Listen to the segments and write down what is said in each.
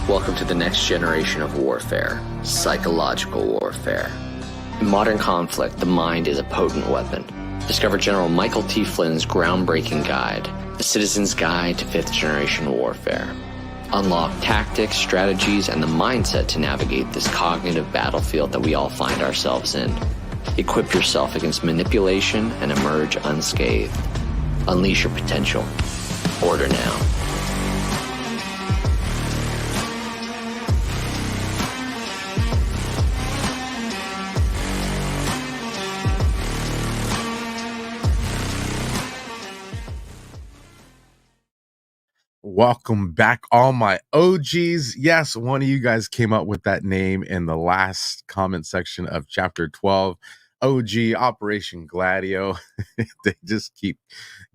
Welcome to the next generation of warfare, psychological warfare. In modern conflict, the mind is a potent weapon. Discover General Michael T. Flynn's groundbreaking guide, A Citizen's Guide to Fifth Generation Warfare. Unlock tactics, strategies, and the mindset to navigate this cognitive battlefield that we all find ourselves in. Equip yourself against manipulation and emerge unscathed. Unleash your potential. Order now. Welcome back, all my OGs. Yes, one of you guys came up with that name in the last comment section of chapter 12. OG, Operation GLADIO. They just keep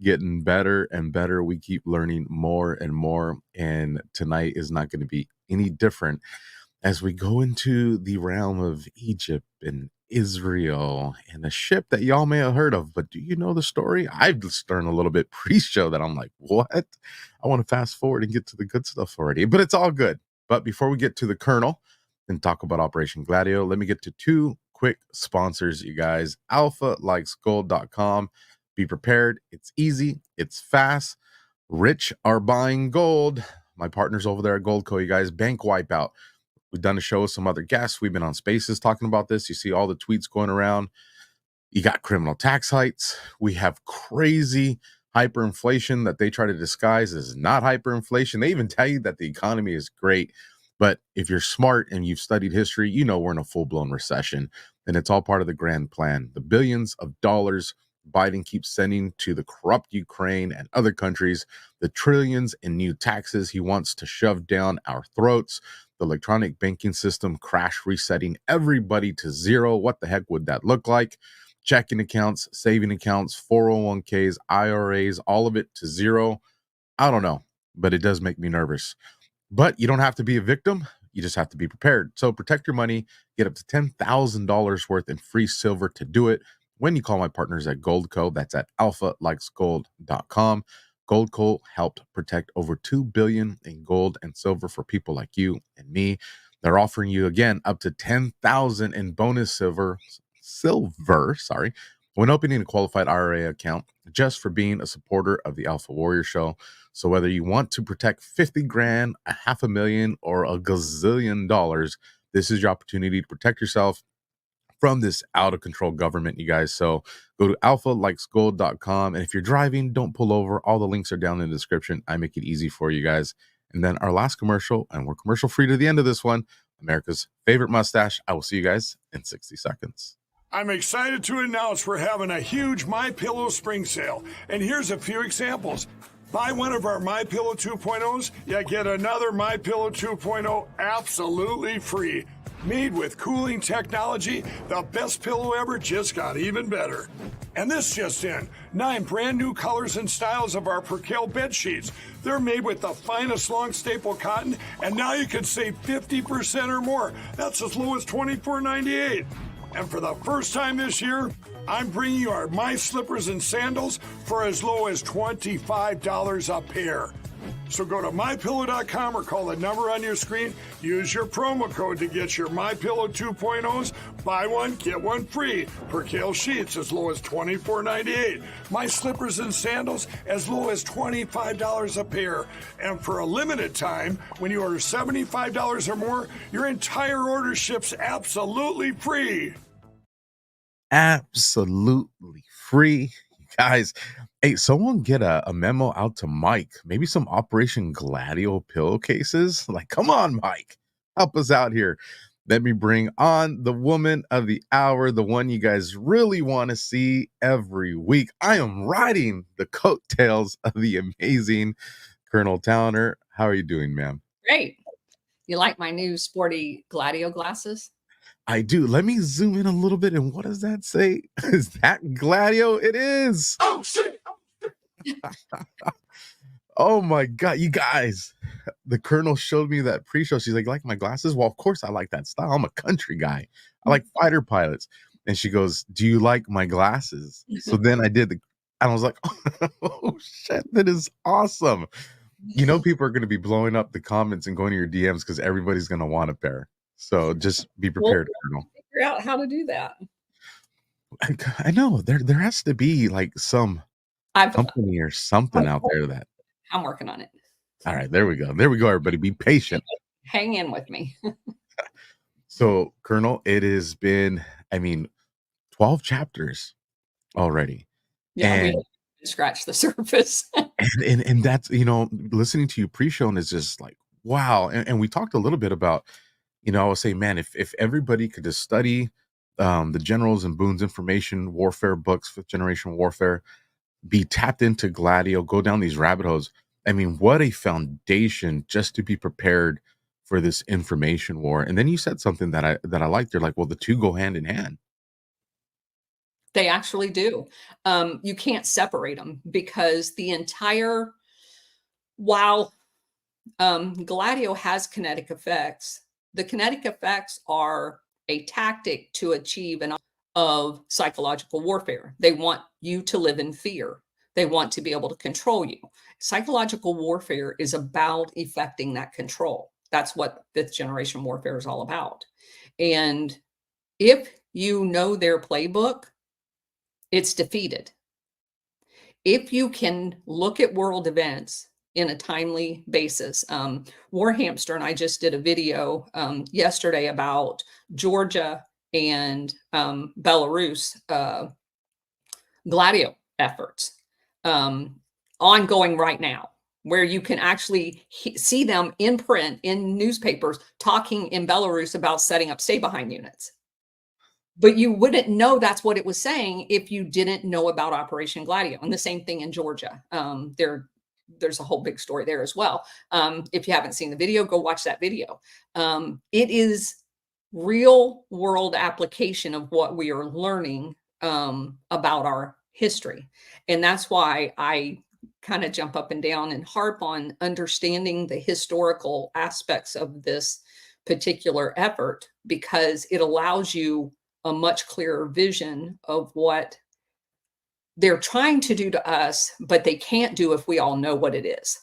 getting better and better. We keep learning more and more. And tonight is not going to be any different as we go into the realm of Egypt and Israel and a ship that y'all may have heard of. But do you know the story? I've just learned a little bit pre-show that I'm like, what? I want to fast forward and get to the good stuff already, but it's all good. But before we get to the kernel and talk about Operation GLADIO, let me get to two quick sponsors, you guys. AlphaLikesGold.com. Be prepared. It's easy. It's fast. Rich are buying gold. My partners over there at Goldco, you guys, bank wipeout. We've done a show with some other guests. We've been on Spaces talking about this. You see all the tweets going around. You got criminal tax hikes. We have crazy hyperinflation that they try to disguise as not hyperinflation. They even tell you that the economy is great. But if you're smart and you've studied history, you know we're in a full-blown recession. And it's all part of the grand plan. The billions of dollars Biden keeps sending to the corrupt Ukraine and other countries, the trillions in new taxes he wants to shove down our throats, the electronic banking system crash resetting everybody to zero. What the heck would that look like? Checking accounts, saving accounts, 401ks, IRAs, all of it to zero. I don't know, but it does make me nervous. But you don't have to be a victim. You just have to be prepared. So protect your money. Get up to $10,000 worth in free silver to do it when you call my partners at Goldco. That's at AlphaLikesGold.com. Goldco helped protect over $2 billion in gold and silver for people like you and me. They're offering you, again, up to $10,000 in bonus silver, when opening a qualified IRA account just for being a supporter of the Alpha Warrior Show. So whether you want to protect 50 grand, $500,000, or a gazillion dollars, this is your opportunity to protect yourself from this out of control government, you guys. So go to alphalikesgold.com. And if you're driving, don't pull over. All the links are down in the description. I make it easy for you guys. And then our last commercial, and we're commercial free to the end of this one, America's favorite mustache. I will see you guys in 60 seconds. I'm excited to announce we're having a huge MyPillow spring sale. And here's a few examples. Buy one of our MyPillow 2.0s, you get another MyPillow 2.0 absolutely free. Made with cooling technology, the best pillow ever just got even better. And this just in, 9 brand new colors and styles of our Percale bed sheets. They're made with the finest long staple cotton, and now you can save 50% or more. That's as low as $24.98. And for the first time this year, I'm bringing you our My Slippers and Sandals for as low as $25 a pair. So go to MyPillow.com or call the number on your screen. Use your promo code to get your MyPillow 2.0s. Buy one, get one free. Percale sheets as low as $24.98. My Slippers and Sandals as low as $25 a pair. And for a limited time, when you order $75 or more, your entire order ships absolutely free. Absolutely free, you guys. Hey, someone get a memo out to Mike. Maybe some Operation GLADIO pillowcases. Like, come on, Mike, help us out here. Let me bring on the woman of the hour, the one you guys really want to see every week. I am riding the coattails of the amazing Colonel Towner. How are you doing, ma'am? Great. You like my new sporty GLADIO glasses? I do. Let me zoom in a little bit. And what does that say? Is that GLADIO? It is. Oh, shit. Oh my God, you guys. The Colonel showed me that pre-show. She's like my glasses? Well, of course I like that style. I'm a country guy. I like fighter pilots. And she goes, do you like my glasses? So then I did and I was like, oh shit, that is awesome. you know, people are going to be blowing up the comments and going to your DMs because everybody's going to want a pair. So just be Well, prepared, Colonel. figure out how to do that. I know there has to be like some company or something out there that. I'm working on it. All right, there we go. There we go, everybody. Be patient. Hang in with me. So, Colonel, it has been, 12 chapters already. Yeah, and, we didn't scratch the surface. and that's, listening to you pre-shown is just like, wow. And we talked a little bit about, I was saying, man, if everybody could just study the Generals and Boone's information warfare books, fifth generation warfare, be tapped into GLADIO, go down these rabbit holes. What a foundation just to be prepared for this information war. And then you said something that I liked. You're like, well, the two go hand in hand. They actually do. You can't separate them because while GLADIO has kinetic effects, the kinetic effects are a tactic to achieve of psychological warfare. They want you to live in fear. They want to be able to control you. Psychological warfare is about effecting that control. That's what fifth generation warfare is all about. And if you know their playbook, it's defeated. If you can look at world events in a timely basis. Warhamster and I just did a video yesterday about Georgia and Belarus GLADIO efforts ongoing right now, where you can actually see them in print in newspapers talking in Belarus about setting up stay-behind units. But you wouldn't know that's what it was saying if you didn't know about Operation GLADIO. And the same thing in Georgia. There's a whole big story there as well. If you haven't seen the video, go watch that video. It is real world application of what we are learning about our history. And that's why I kind of jump up and down and harp on understanding the historical aspects of this particular effort, because it allows you a much clearer vision of what they're trying to do to us, but they can't do if we all know what it is.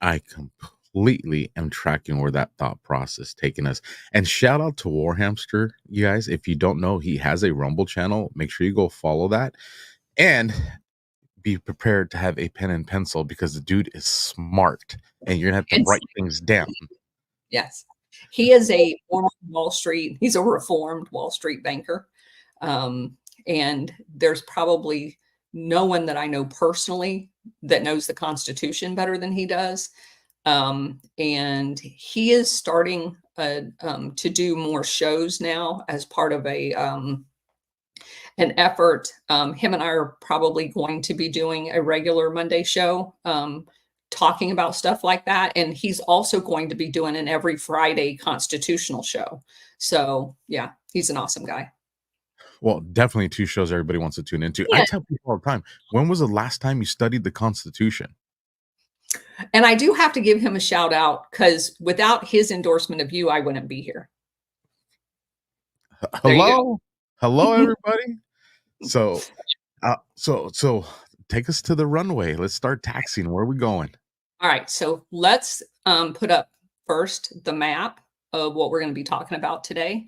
I completely am tracking where that thought process taking us. And shout out to Warhamster, you guys. If you don't know, he has a Rumble channel. Make sure you go follow that. And be prepared to have a pen and pencil, because the dude is smart and you're gonna have to write things down. Yes. He is a former he's a reformed Wall Street banker. And there's probably no one that I know personally that knows the Constitution better than he does. And he is starting to do more shows now as part of an effort. Him and I are probably going to be doing a regular Monday show, talking about stuff like that. And he's also going to be doing an every Friday constitutional show. So yeah, he's an awesome guy. Well, definitely two shows everybody wants to tune into. Yeah. I tell people all the time, when was the last time you studied the Constitution? And I do have to give him a shout out, because without his endorsement of you, I wouldn't be here. Hello, everybody. So take us to the runway. Let's start taxiing. Where are we going? All right. So let's put up first the map of what we're going to be talking about today.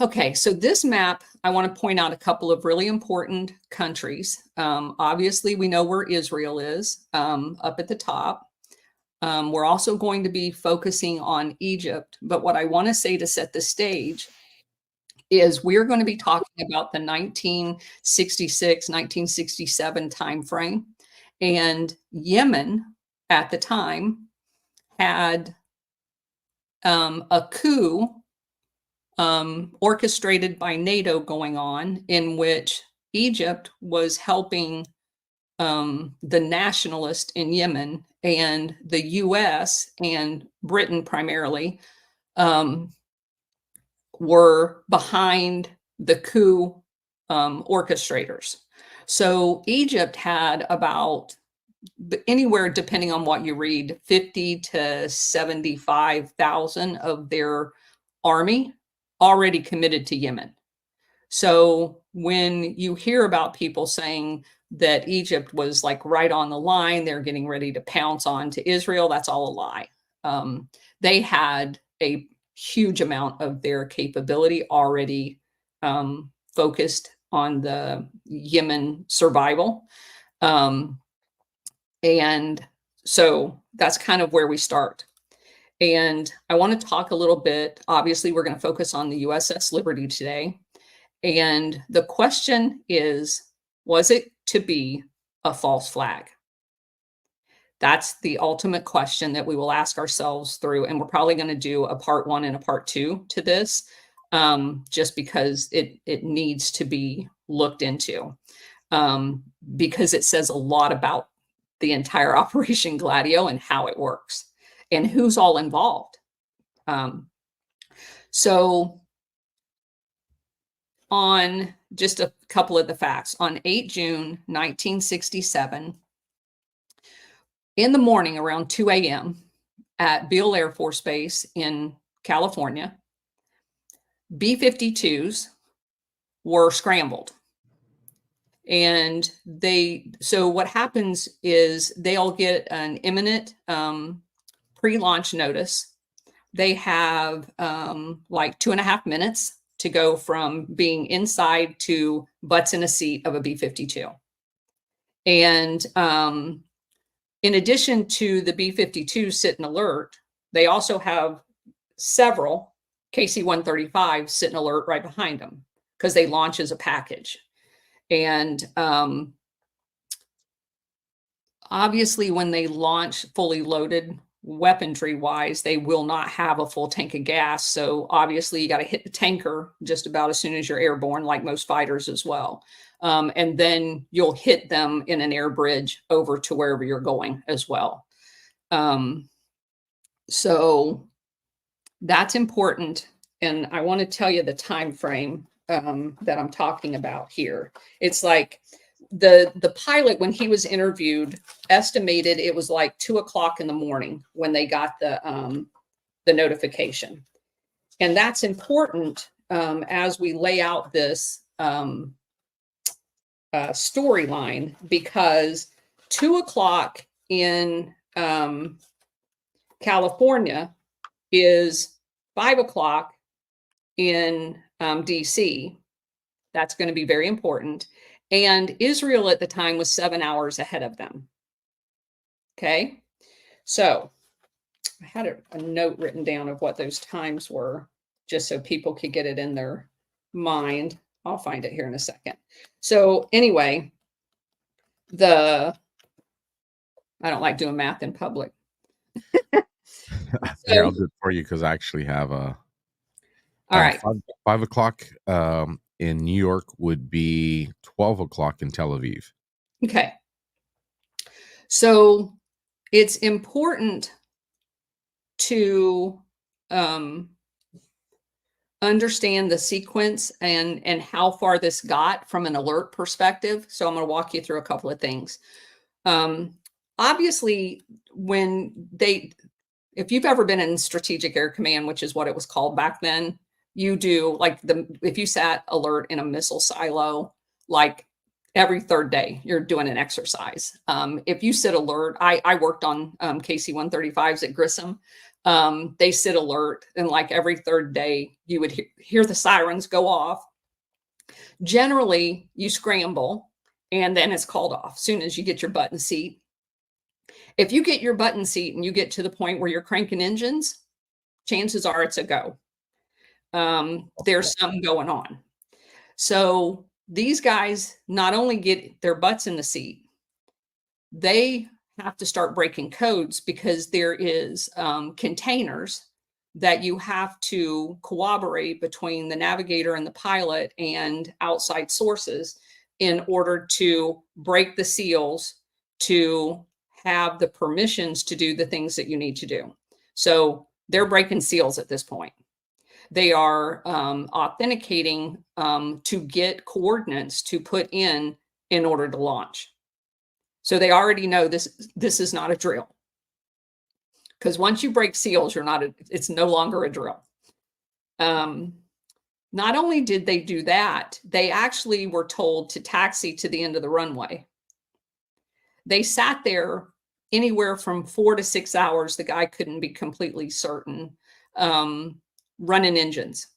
Okay, so this map, I want to point out a couple of really important countries. Obviously, we know where Israel is, up at the top. We're also going to be focusing on Egypt. But what I want to say to set the stage is we're going to be talking about the 1966, 1967 timeframe. And Yemen at the time had a coup orchestrated by NATO going on, in which Egypt was helping the nationalists in Yemen, and the US and Britain primarily were behind the coup orchestrators. So Egypt had about anywhere, depending on what you read, 50 to 75,000 of their army already committed to Yemen. So when you hear about people saying, that Egypt was like right on the line. They're getting ready to pounce on to Israel. That's all a lie. They had a huge amount of their capability already focused on the Yemen survival. And so that's kind of where we start. And I want to talk a little bit, obviously, we're going to focus on the USS Liberty today. And the question is, was it to be a false flag? That's the ultimate question that we will ask ourselves through. And we're probably going to do a part 1 and a part 2 to this, just because it needs to be looked into, because it says a lot about the entire Operation Gladio and how it works and who's all involved. So on just a couple of the facts, on 8 June 1967, in the morning around 2 a.m. at Beale Air Force Base in California, B-52s were scrambled. And so what happens is they'll get an imminent pre-launch notice. They have like 2.5 minutes to go from being inside to butts in a seat of a B-52. And in addition to the B-52 sit and alert, they also have several KC-135 sit and alert right behind them because they launch as a package. And obviously, when they launch fully loaded weaponry wise, they will not have a full tank of gas. So obviously, you got to hit the tanker just about as soon as you're airborne, like most fighters as well. And then you'll hit them in an air bridge over to wherever you're going as well. So that's important. And I want to tell you the time frame that I'm talking about here. It's like the pilot, when he was interviewed, estimated it was like 2 o'clock in the morning when they got the notification. And that's important as we lay out this storyline, because 2 o'clock in California is 5 o'clock in DC. That's going to be very important. And Israel at the time was 7 hours ahead of them. Okay. So I had a note written down of what those times were, just so people could get it in their mind. I'll find it here in a second. So anyway, I don't like doing math in public. Here, I'll do it for you because I actually have a. All right. 5 o'clock in New York would be 12 o'clock in Tel Aviv. Okay. So it's important to understand the sequence and how far this got from an alert perspective. So I'm going to walk you through a couple of things. Obviously, if you've ever been in Strategic Air Command, which is what it was called back then, you do like if you sat alert in a missile silo, like every third day, you're doing an exercise. If you sit alert, I worked on KC-135s at Grissom. They sit alert, and like every third day, you would hear the sirens go off. Generally, you scramble, and then it's called off as soon as you get your butt in the seat. If you get your butt in seat and you get to the point where you're cranking engines, chances are it's a go. There's something going on. So these guys not only get their butts in the seat, they have to start breaking codes, because there is containers that you have to corroborate between the navigator and the pilot and outside sources in order to break the seals to have the permissions to do the things that you need to do. So they're breaking seals at this point. They are authenticating to get coordinates to put in order to launch. So they already know this is not a drill, because once you break seals, it's no longer a drill. Not only did they do that, they actually were told to taxi to the end of the runway They sat there anywhere from 4 to 6 hours. The guy couldn't be completely certain, running engines.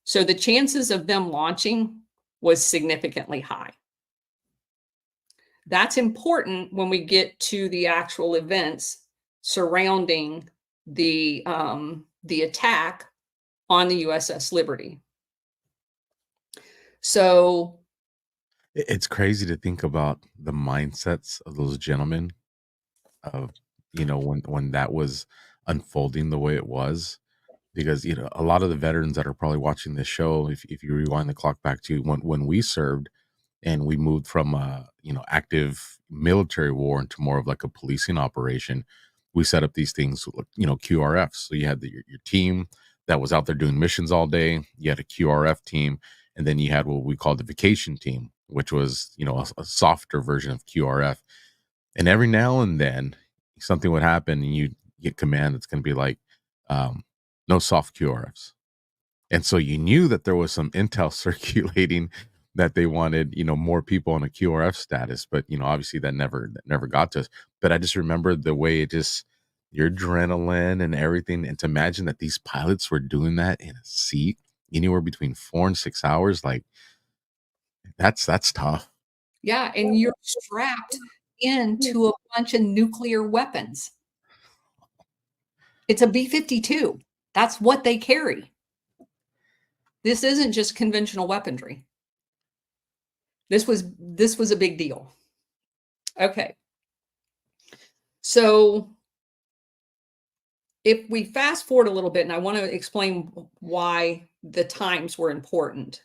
So the chances of them launching was significantly high. That's important when we get to the actual events surrounding the attack on the USS Liberty. So It's crazy to think about the mindsets of those gentlemen of, when that was unfolding the way it was, because, a lot of the veterans that are probably watching this show, if you rewind the clock back to when we served and we moved from active military war into more of like a policing operation, we set up these things, QRFs. So you had your team that was out there doing missions all day. You had a QRF team, and then you had what we called the vacation team, which was, a softer version of QRF. And every now and then something would happen and you get command that's going to be like, no soft QRFs. And so you knew that there was some intel circulating that they wanted, more people on a QRF status, but, obviously that never got to us. But I just remember the way it just, your adrenaline and everything. And to imagine that these pilots were doing that in a seat anywhere between 4 and 6 hours, like that's tough. yeah, and you're strapped into a bunch of nuclear weapons. It's a B-52. That's what they carry. This isn't just conventional weaponry. This was a big deal. Okay. So if we fast forward a little bit, and I want to explain why the times were important.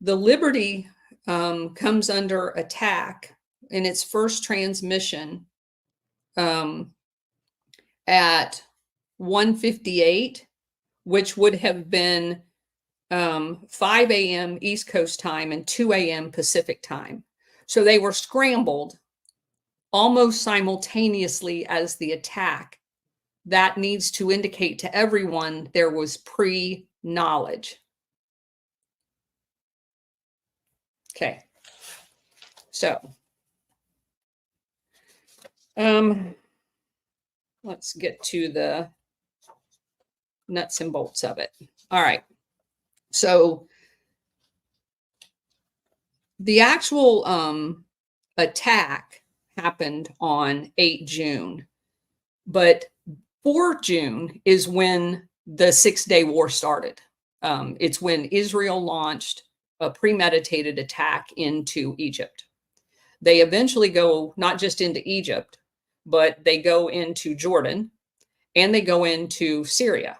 The Liberty comes under attack in its first transmission at 1:58, which would have been 5 a.m. East Coast time and 2 a.m. Pacific time. So they were scrambled almost simultaneously as the attack. That needs to indicate to everyone there was pre-knowledge. Okay. So, let's get to the nuts and bolts of it. All right. So the actual attack happened on 8 June, but 4 June is when the 6-day war started. It's when Israel launched a premeditated attack into Egypt. They eventually go not just into Egypt, but they go into Jordan and they go into Syria.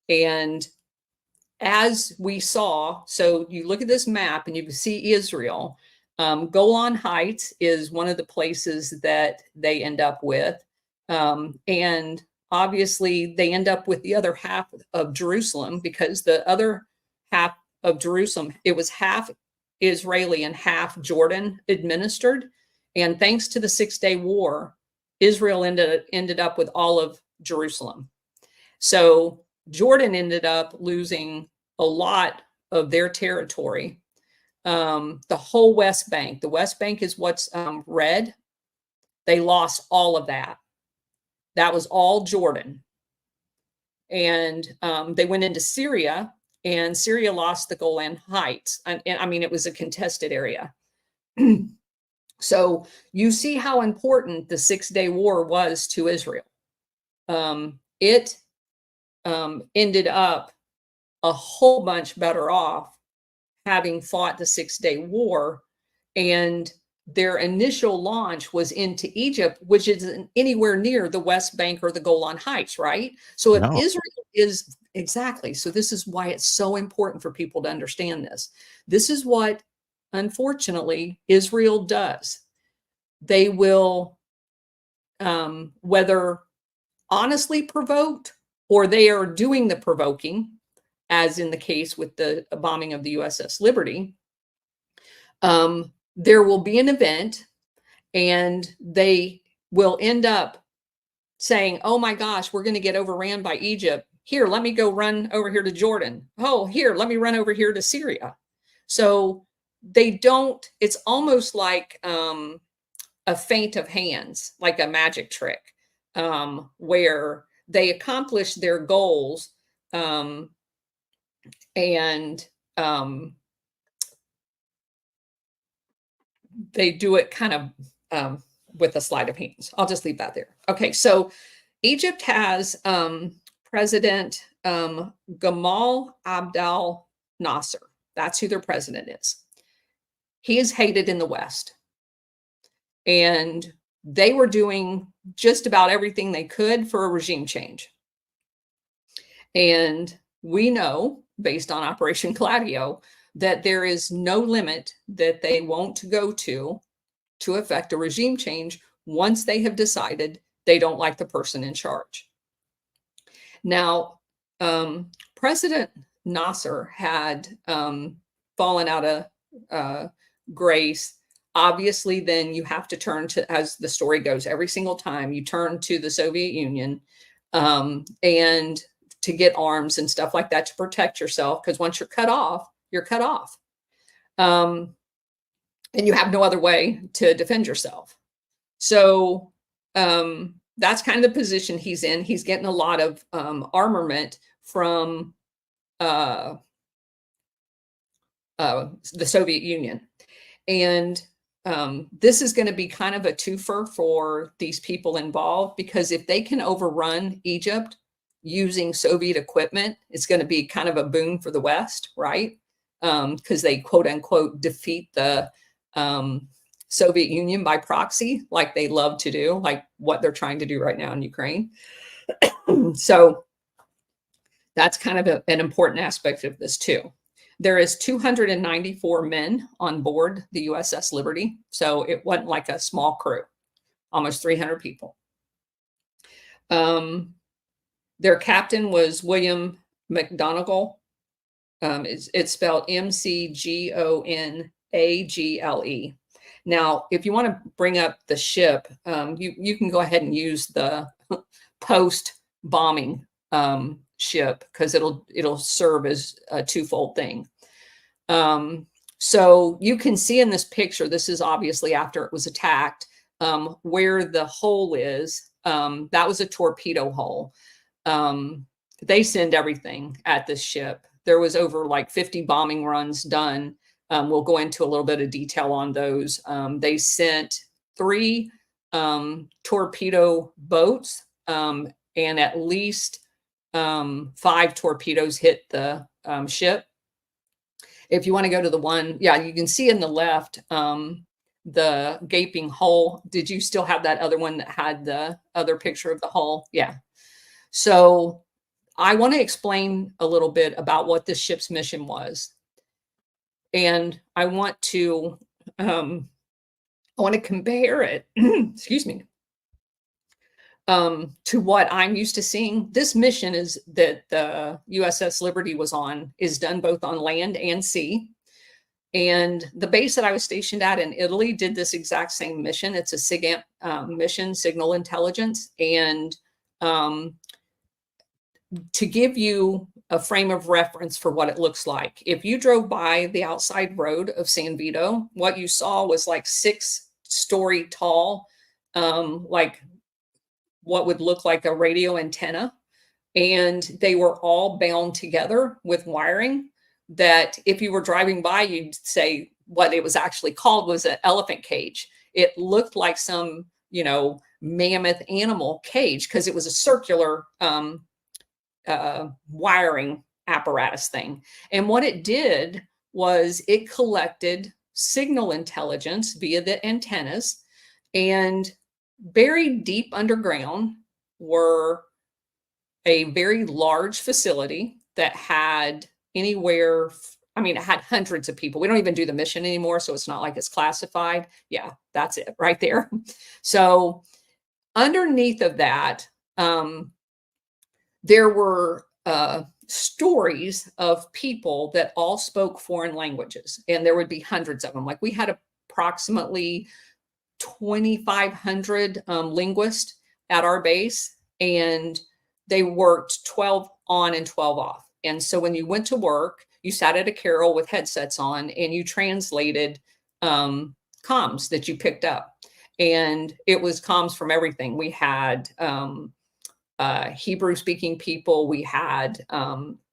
And as we saw, so you look at this map and you can see Israel. Golan Heights is one of the places that they end up with. And obviously they end up with the other half of Jerusalem, because the other half of Jerusalem, it was half Israeli and half Jordan administered. And thanks to the 6-day war, Israel ended up with all of Jerusalem. So Jordan ended up losing a lot of their territory. The whole West Bank. The West Bank is what's red. They lost all of that. That was all Jordan. And they went into Syria, and Syria lost the Golan Heights. And I mean, it was a contested area. So you see how important the 6-day war was to Israel. It ended up a whole bunch better off having fought the 6-day war, and their initial launch was into Egypt, which isn't anywhere near the West Bank or the Golan Heights, right? So if Israel is exactly, so this is why it's so important for people to understand this. This is what, unfortunately, Israel does. They will, whether honestly provoked or they are doing the provoking, as in the case with the bombing of the USS Liberty, there will be an event and they will end up saying, oh my gosh, we're going to get overran by Egypt. Here, let me go run over here to Jordan. Oh, here, let me run over here to Syria. So they don't, it's almost like a feint of hands, like a magic trick, where they accomplish their goals, and they do it kind of with a sleight of hands. I'll just leave that there. Okay, so Egypt has President Gamal Abdel Nasser. That's who their president is. He is hated in the West. And they were doing just about everything they could for a regime change. And we know, based on Operation GLADIO, that there is no limit that they won't go to effect a regime change once they have decided they don't like the person in charge. Now, President Nasser had fallen out of grace. Obviously, then you have to turn to, as the story goes, every single time you turn to the Soviet Union and to get arms and stuff like that to protect yourself, because once you're cut off, you're cut off. And you have no other way to defend yourself. So that's kind of the position he's in. He's getting a lot of armament from the Soviet Union. And this is going to be kind of a twofer for these people involved, because if they can overrun Egypt using Soviet equipment, it's going to be kind of a boon for the West, right? Because they quote unquote defeat the Soviet Union by proxy, like they love to do, like what they're trying to do right now in Ukraine. So that's kind of an important aspect of this too. There is 294 men on board the USS Liberty. So it wasn't like a small crew, almost 300 people. Their captain was William McGonagle. It's spelled McGonagle. Now, if you want to bring up the ship, you can go ahead and use the post-bombing ship, because it'll serve as a twofold thing. So you can see in this picture, this is obviously after it was attacked, where the hole is. That was a torpedo hole. They send everything at this ship. There was over like 50 bombing runs done. We'll go into a little bit of detail on those. They sent 3 torpedo boats, and at least 5 torpedoes hit the ship. If you want to go to the one, yeah, you can see in the left, the gaping hole. Did you still have that other one that had the other picture of the hull? Yeah. So I want to explain a little bit about what this ship's mission was. And I want to compare it, excuse me, to what I'm used to seeing. This mission is that the USS Liberty was on is done both on land and sea. And the base that I was stationed at in Italy did this exact same mission. It's a SIGINT mission, signal intelligence. And to give you a frame of reference for what it looks like, if you drove by the outside road of San Vito, what you saw was like 6-story tall, like what would look like a radio antenna. And they were all bound together with wiring that if you were driving by, you'd say what it was actually called was an elephant cage. It looked like some, mammoth animal cage, because it was a circular wiring apparatus thing. And what it did was it collected signal intelligence via the antennas, and buried deep underground were a very large facility that had anywhere, it had hundreds of people. We don't even do the mission anymore, so it's not like it's classified. Yeah, that's it right there. So underneath of that, there were stories of people that all spoke foreign languages, and there would be hundreds of them. Like we had approximately 2,500 linguists at our base, and they worked 12 on and 12 off. And so when you went to work, you sat at a carrel with headsets on and you translated comms that you picked up. And it was comms from everything. We had Hebrew speaking people, we had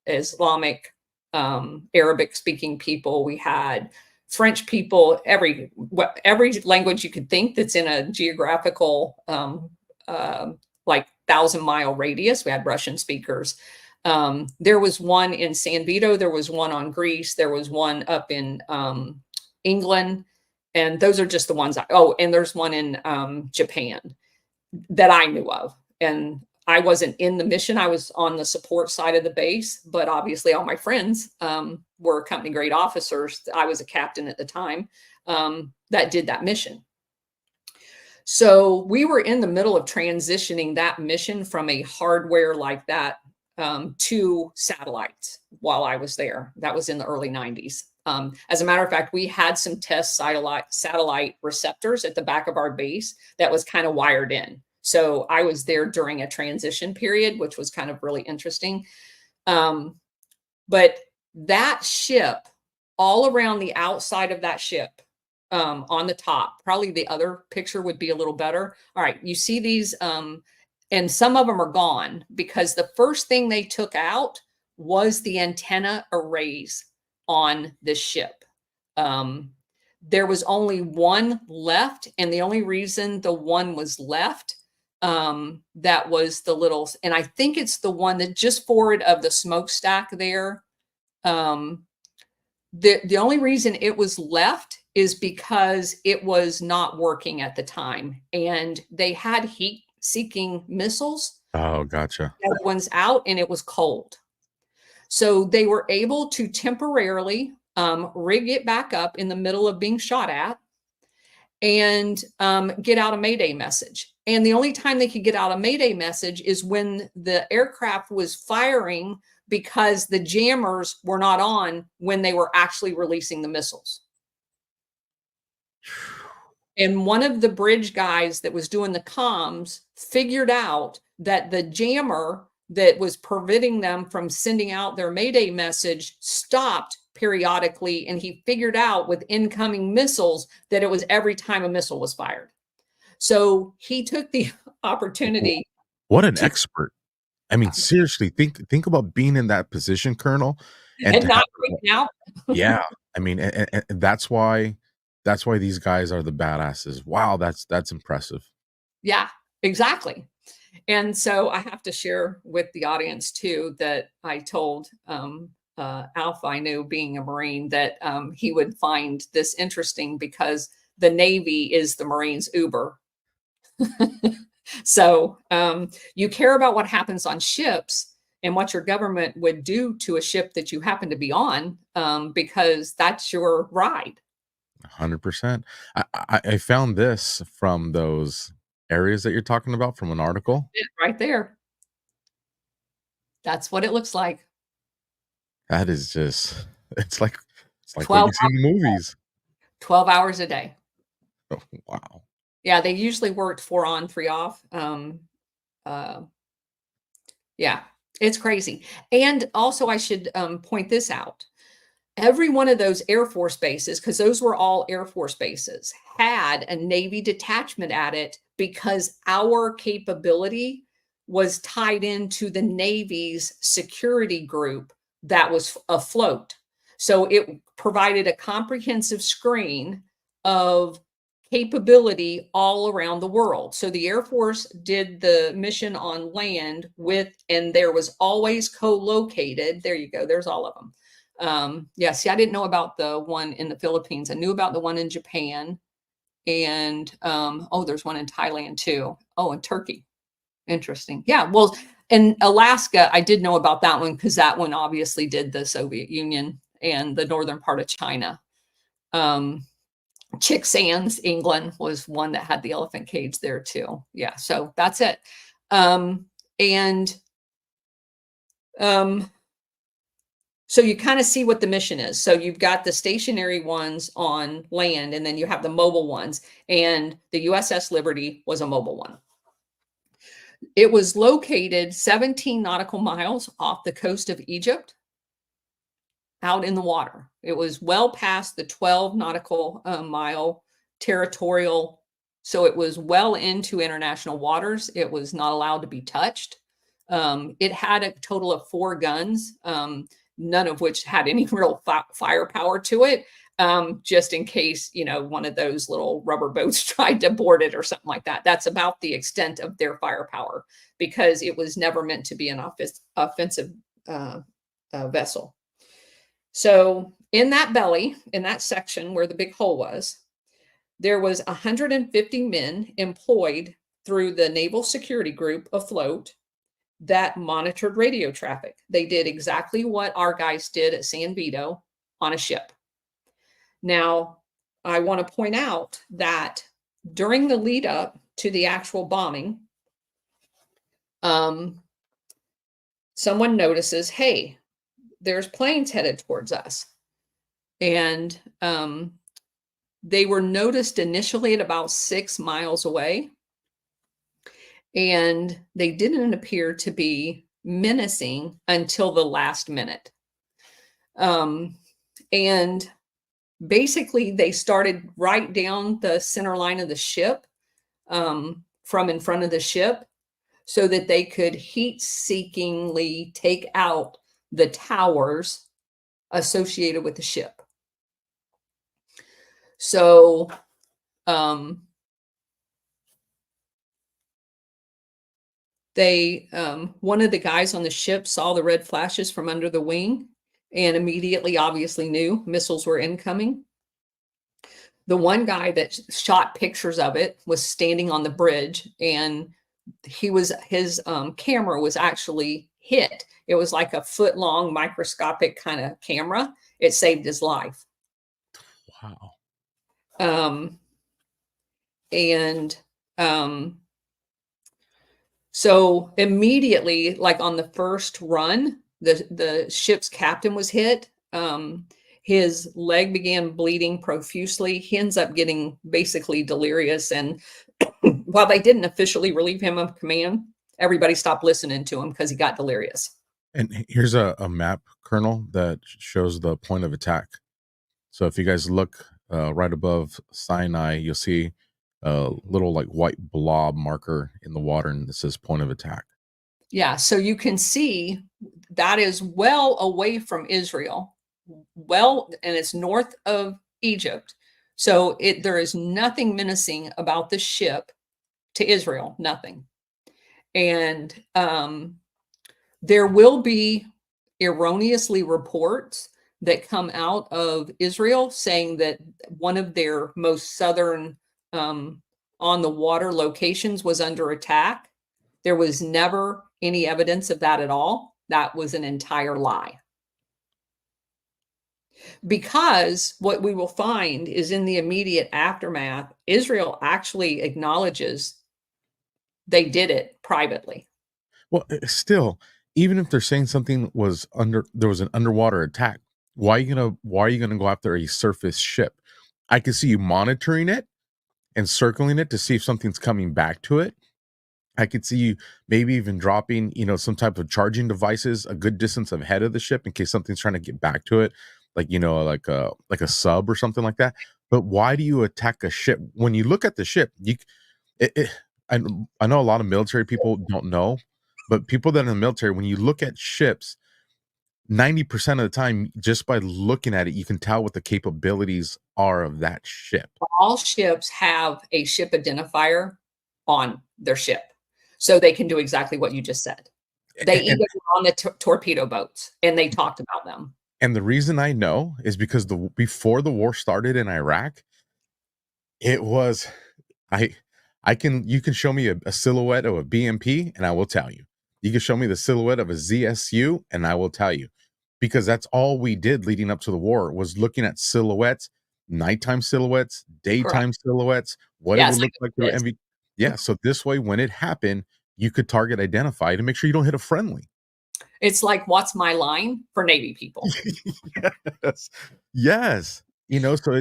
Islamic, Arabic speaking people, we had French people, every language you could think that's in a geographical like 1,000-mile radius. We had Russian speakers. There was one in San Vito, there was one on Greece, there was one up in England, and those are just the ones. And there's one in Japan that I knew of. And I wasn't in the mission. I was on the support side of the base, but obviously all my friends were company grade officers. I was a captain at the time that did that mission. So we were in the middle of transitioning that mission from a hardware like that to satellites while I was there. That was in the early 90s. As a matter of fact, we had some test satellite receptors at the back of our base that was kind of wired in. So I was there during a transition period, which was kind of really interesting. But that ship, all around the outside of that ship, on the top, probably the other picture would be a little better. All right, you see these, and some of them are gone because the first thing they took out was the antenna arrays on this ship. There was only one left, and the only reason the one was left, that was the little, and I think it's the one that just forward of the smokestack there. The only reason it was left is because it was not working at the time, and they had heat-seeking missiles. Oh, gotcha. The other one's out, and it was cold. So they were able to temporarily rig it back up in the middle of being shot at and get out a Mayday message. And the only time they could get out a Mayday message is when the aircraft was firing because the jammers were not on when they were actually releasing the missiles. And one of the bridge guys that was doing the comms figured out that the jammer that was preventing them from sending out their Mayday message stopped periodically. And he figured out with incoming missiles that it was every time a missile was fired. So he took the opportunity. What an expert. I mean, seriously, think about being in that position, Colonel. And not freaking out. Yeah. I mean, and that's why these guys are the badasses. Wow, that's impressive. Yeah, exactly. And so I have to share with the audience too that I told Alpha, I knew being a Marine, that he would find this interesting because the Navy is the Marines' Uber. So you care about what happens on ships and what your government would do to a ship that you happen to be on because that's your ride. 100%. I found this from those areas that you're talking about from an article. Right there. That's what it looks like. That is just, it's like 12 what you see in the movies. 12 hours a day. Oh, wow. Yeah, they usually worked 4 on, 3 off. Yeah, it's crazy. And also I should point this out. Every one of those Air Force bases, because those were all Air Force bases, had a Navy detachment at it because our capability was tied into the Navy's security group that was afloat. So it provided a comprehensive screen of capability all around the world. So the Air Force did the mission on land with, and there was always co-located. There you go. There's all of them. Yeah, see, I didn't know about the one in the Philippines. I knew about the one in Japan, and oh, there's one in Thailand too. Oh, and Turkey. Interesting. Yeah, well, in Alaska, I did know about that one because that one obviously did the Soviet Union and the northern part of China. Chick Sands, England, was one that had the elephant cage there too. Yeah, so that's it. So you kind of see what the mission is. So you've got the stationary ones on land, and then you have the mobile ones. And the USS Liberty was a mobile one. It was located 17 nautical miles off the coast of Egypt. out in the water. It was well past the 12 nautical mile territorial. So it was well into international waters. It was not allowed to be touched. It had a total of 4 guns, none of which had any real firepower to it. Just in case, you know, one of those little rubber boats tried to board it or something like that. That's about the extent of their firepower, because it was never meant to be an offensive vessel. So in that belly, in that section where the big hole was, there was 150 men employed through the Naval Security Group afloat that monitored radio traffic. They did exactly what our guys did at San Vito on a ship. Now, I want to point out that during the lead up to the actual bombing, someone notices, hey, there's planes headed towards us. And they were noticed initially at about 6 miles away. And they didn't appear to be menacing until the last minute. And basically, they started right down the center line of the ship, from in front of the ship, so that they could heat-seekingly take out the towers associated with the ship. So, one of the guys on the ship saw the red flashes from under the wing and immediately obviously knew missiles were incoming. The one guy that shot pictures of it was standing on the bridge, and his camera was actually hit. It was like a 1-foot-long microscopic kind of camera. It saved his life. Wow. So immediately, like on the first run, the ship's captain was hit. His leg began bleeding profusely. He ends up getting basically delirious. And while they didn't officially relieve him of command, everybody stopped listening to him because he got delirious. And here's a map, Colonel, that shows the point of attack. So if you guys look right above Sinai, you'll see a little like white blob marker in the water, and this says point of attack. Yeah, so you can see that is well away from Israel, and it's north of Egypt. So there is nothing menacing about the ship to Israel, nothing. And there will be erroneously reports that come out of Israel saying that one of their most southern on the water locations was under attack. There was never any evidence of that at all. That was an entire lie. Because what we will find is in the immediate aftermath, Israel actually acknowledges they did it privately. Well, still, even if they're saying something was there was an underwater attack, why are you gonna go after a surface ship? I can see you monitoring it and circling it to see if something's coming back to it. I could see you maybe even dropping, some type of charging devices a good distance ahead of the ship in case something's trying to get back to it, like a sub or something like that. But why do you attack a ship? When you look at the ship, I know a lot of military people don't know, but people that are in the military, when you look at ships, 90% of the time, just by looking at it, you can tell what the capabilities are of that ship. All ships have a ship identifier on their ship, so they can do exactly what you just said. They even on the torpedo boats, and they talked about them. And the reason I know is because before the war started in Iraq, it was you can show me a silhouette of a BMP, and I will tell you. You can show me the silhouette of a ZSU, and I will tell you. Because that's all we did leading up to the war was looking at silhouettes, nighttime silhouettes, daytime silhouettes, what it would look like through MV. Yeah, so this way, when it happened, you could target identify to make sure you don't hit a friendly. It's like, what's my line for Navy people? Yes. So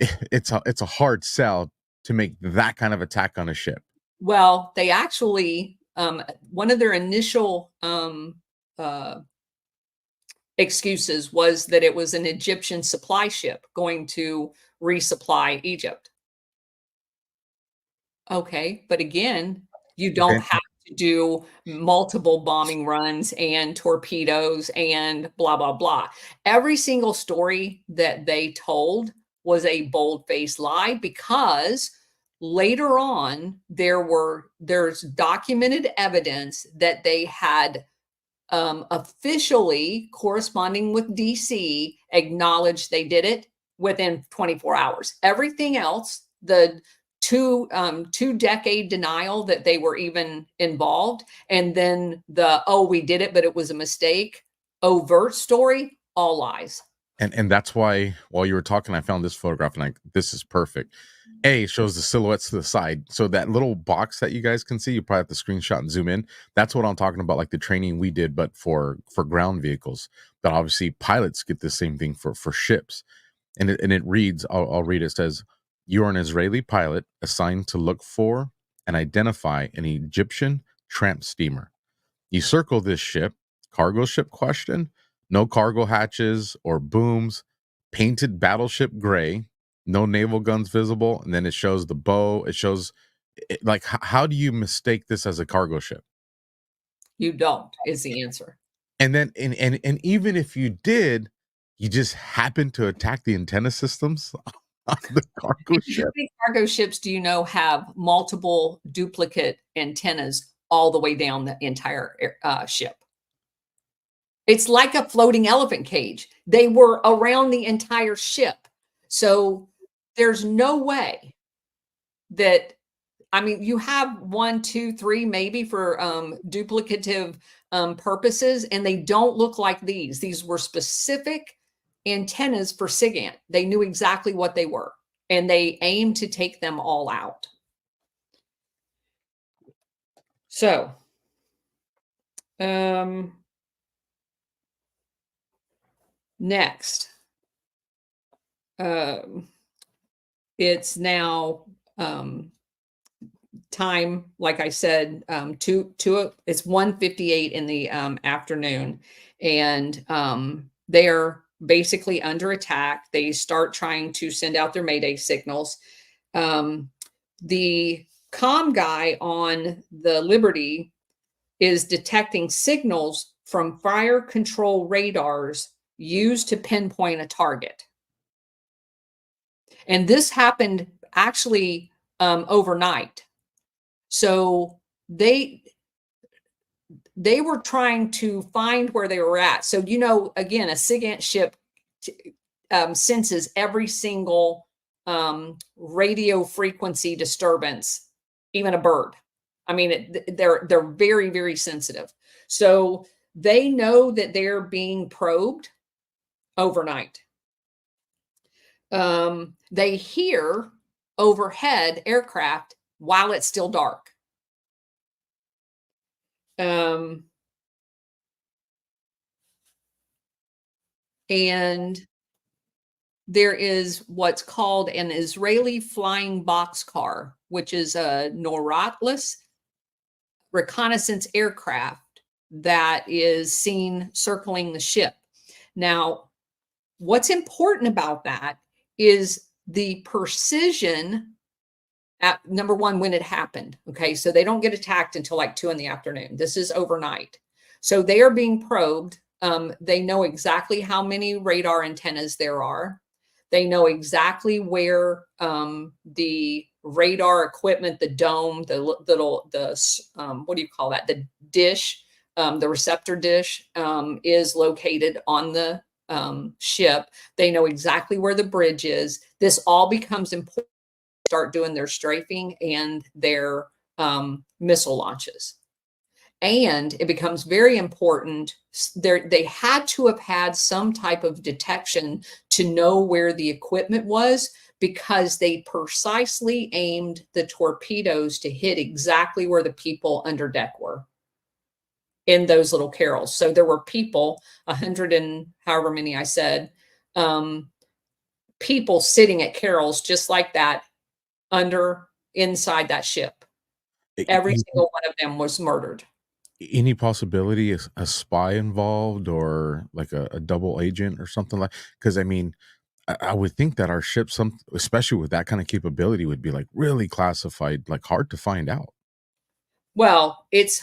it's a hard sell to make that kind of attack on a ship. Well, they actually, one of their initial excuses was that it was an Egyptian supply ship going to resupply Egypt. Okay, but again, you don't have to do multiple bombing runs and torpedoes and blah, blah, blah. Every single story that they told was a bold-faced lie, because later on there's documented evidence that they had officially, corresponding with DC, acknowledged they did it within 24 hours. Everything else, the two-decade denial that they were even involved, and then the, oh, we did it, but it was a mistake, overt story, all lies. And that's why, while you were talking, I found this photograph, and this is perfect. It shows the silhouettes to the side. So that little box that you guys can see, you probably have to screenshot and zoom in. That's what I'm talking about, like the training we did, but for ground vehicles. But obviously pilots get the same thing for ships. And it reads, I'll read it. It says, you are an Israeli pilot assigned to look for and identify an Egyptian tramp steamer. You circle this ship, cargo ship question, no cargo hatches or booms, painted battleship gray, no naval guns visible. And then it shows the bow. It shows, like, how do you mistake this as a cargo ship? You don't, is the answer. And then, and even if you did, you just happen to attack the antenna systems on the cargo ship. How many cargo ships do you know have multiple duplicate antennas all the way down the entire ship? It's like a floating elephant cage. They were around the entire ship. So there's no way that, I mean, you have 1, 2, 3 maybe for duplicative purposes, and they don't look like these. These were specific antennas for SIGINT. They knew exactly what they were, and they aimed to take them all out. So, next, it's now time, like I said, it's 1:58 in the afternoon, and they're basically under attack. They start trying to send out their Mayday signals. The comm guy on the Liberty is detecting signals from fire control radars used to pinpoint a target. And this happened actually overnight. So they were trying to find where they were at. So, you know, again, a SIGINT ship senses every single radio frequency disturbance, even a bird. I mean, they're very, very sensitive. So they know that they're being probed overnight. They hear overhead aircraft while it's still dark. And there is what's called an Israeli flying boxcar, which is a NORAD-less reconnaissance aircraft that is seen circling the ship. Now, what's important about that is the precision at, number one, when it happened. Okay, so they don't get attacked until like 2 in the afternoon. This is overnight. So they are being probed. They know exactly how many radar antennas there are. They know exactly where the radar equipment, the dome, the little, what do you call that? The dish, the receptor dish is located on the ship. They know exactly where the bridge is. This all becomes important. Start doing their strafing and their missile launches. And it becomes very important. They had to have had some type of detection to know where the equipment was, because they precisely aimed the torpedoes to hit exactly where the people under deck were in those little carrels. So there were people, 100 and however many I said, people sitting at carrels just like that inside that ship. Every single one of them was murdered. Any possibility a spy involved, or like a double agent or something like? Because I mean, I would think that our ship, especially with that kind of capability, would be like really classified, like hard to find out. Well, it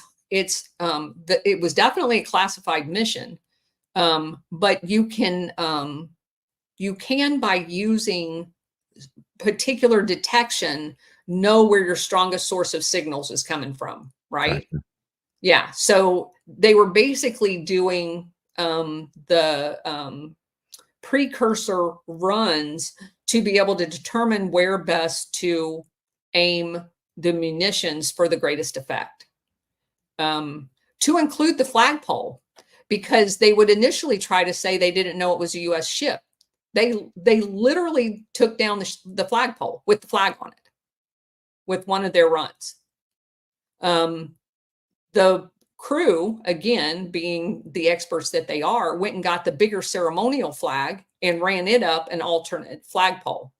was definitely a classified mission. But you can by using particular detection know where your strongest source of signals is coming from, right? Gotcha. Yeah. So they were basically doing the precursor runs to be able to determine where best to aim the munitions for the greatest effect. To include the flagpole, because they would initially try to say they didn't know it was a U.S. ship. They literally took down the flagpole with the flag on it with one of their runs. The crew, again, being the experts that they are, went and got the bigger ceremonial flag and ran it up an alternate flagpole.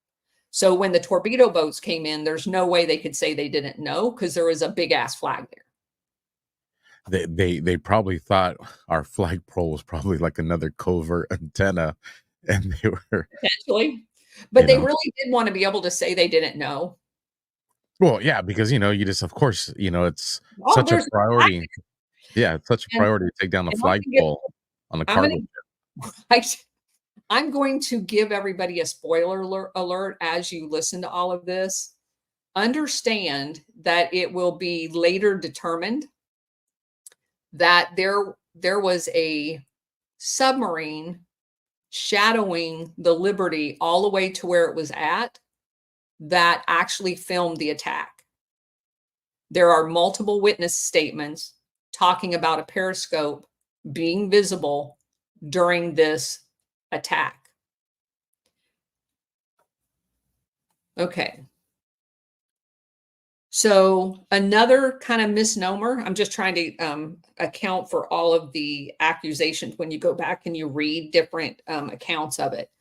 So when the torpedo boats came in, there's no way they could say they didn't know, because there was a big ass flag there. They probably thought our flagpole was probably like another covert antenna, and they were Potentially. But they know. really did want to be able to say they didn't know. Well, yeah, because you just, of course, it's Oh, such a there's a flag. priority. Yeah, it's such a And, priority to take down the and flagpole on a I'm cargo gonna, ship. I'm going to give everybody a spoiler alert as you listen to all of this. Understand that it will be later determined that there was a submarine shadowing the Liberty all the way to where it was at that actually filmed the attack. There are multiple witness statements talking about a periscope being visible during this attack. Okay. So another kind of misnomer, I'm just trying to account for all of the accusations when you go back and you read different accounts of it.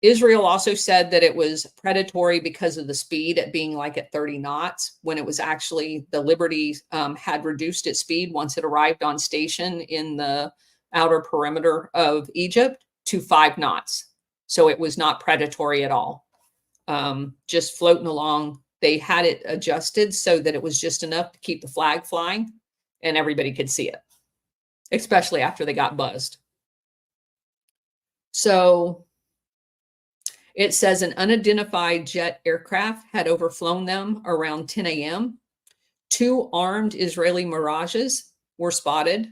Israel also said that it was predatory because of the speed, at being like at 30 knots, when it was actually the Liberty had reduced its speed once it arrived on station in the outer perimeter of Egypt to 5 knots. So it was not predatory at all. Just floating along. They had it adjusted so that it was just enough to keep the flag flying and everybody could see it, especially after they got buzzed. So it says an unidentified jet aircraft had overflown them around 10 a.m. 2 armed Israeli Mirages were spotted.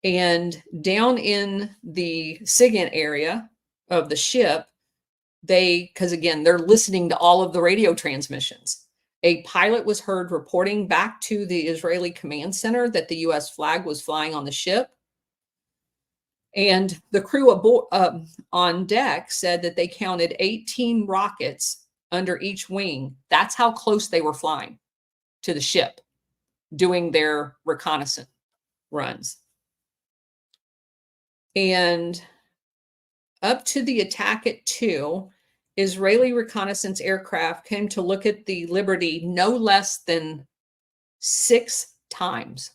And down in the SIGINT area of the ship, because again, they're listening to all of the radio transmissions. A pilot was heard reporting back to the Israeli command center that the U.S. flag was flying on the ship. And the crew on deck said that they counted 18 rockets under each wing. That's how close they were flying to the ship, doing their reconnaissance runs. And up to the attack at 2, Israeli reconnaissance aircraft came to look at the Liberty no less than 6 times.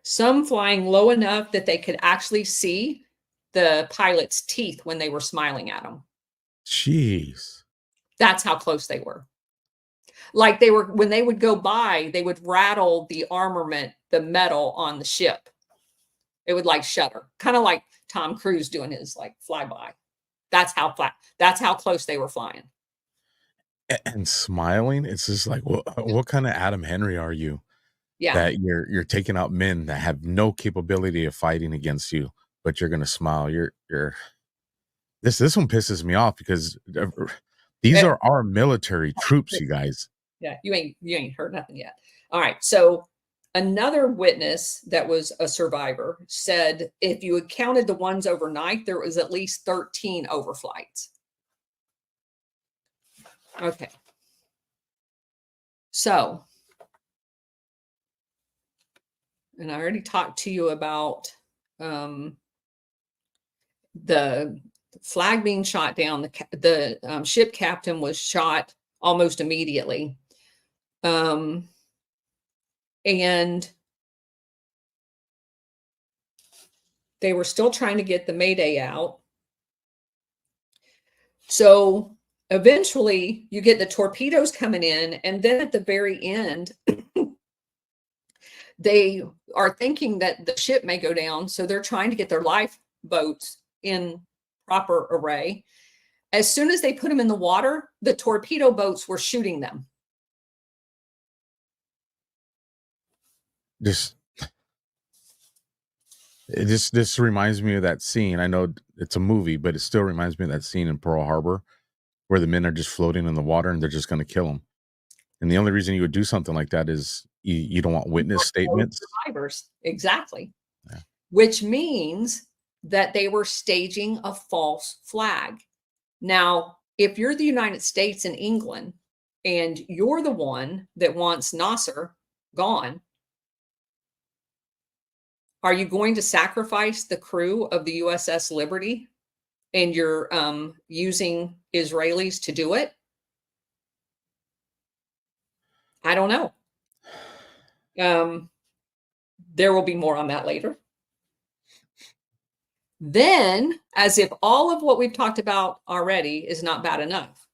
Some flying low enough that they could actually see the pilot's teeth when they were smiling at them. Jeez. That's how close they were. Like they were, when they would go by, they would rattle the armament, the metal on the ship. It would like shudder, kind of like Tom Cruise doing his like flyby. That's how close they were flying. And smiling, it's just like, what kind of Adam Henry are you? Yeah. That you're taking out men that have no capability of fighting against you, but you're gonna smile. This one pisses me off, because these are our military troops, you guys. Yeah, you ain't heard nothing yet. All right. So another witness that was a survivor said if you had counted the ones overnight, there was at least 13 overflights. Okay. So, and I already talked to you about the flag being shot down. The ship captain was shot almost immediately. And they were still trying to get the Mayday out. So eventually you get the torpedoes coming in, and then at the very end, they are thinking that the ship may go down. So they're trying to get their lifeboats in proper array. As soon as they put them in the water, the torpedo boats were shooting them. This reminds me of that scene. I know it's a movie, but it still reminds me of that scene in Pearl Harbor where the men are just floating in the water and they're just going to kill them. And the only reason you would do something like that is you don't want witness statements. Survivors. Exactly. Yeah. Which means that they were staging a false flag. Now, if you're the United States and England, and you're the one that wants Nasser gone, are you going to sacrifice the crew of the USS Liberty, and you're using Israelis to do it? I don't know. There will be more on that later. Then, as if all of what we've talked about already is not bad enough,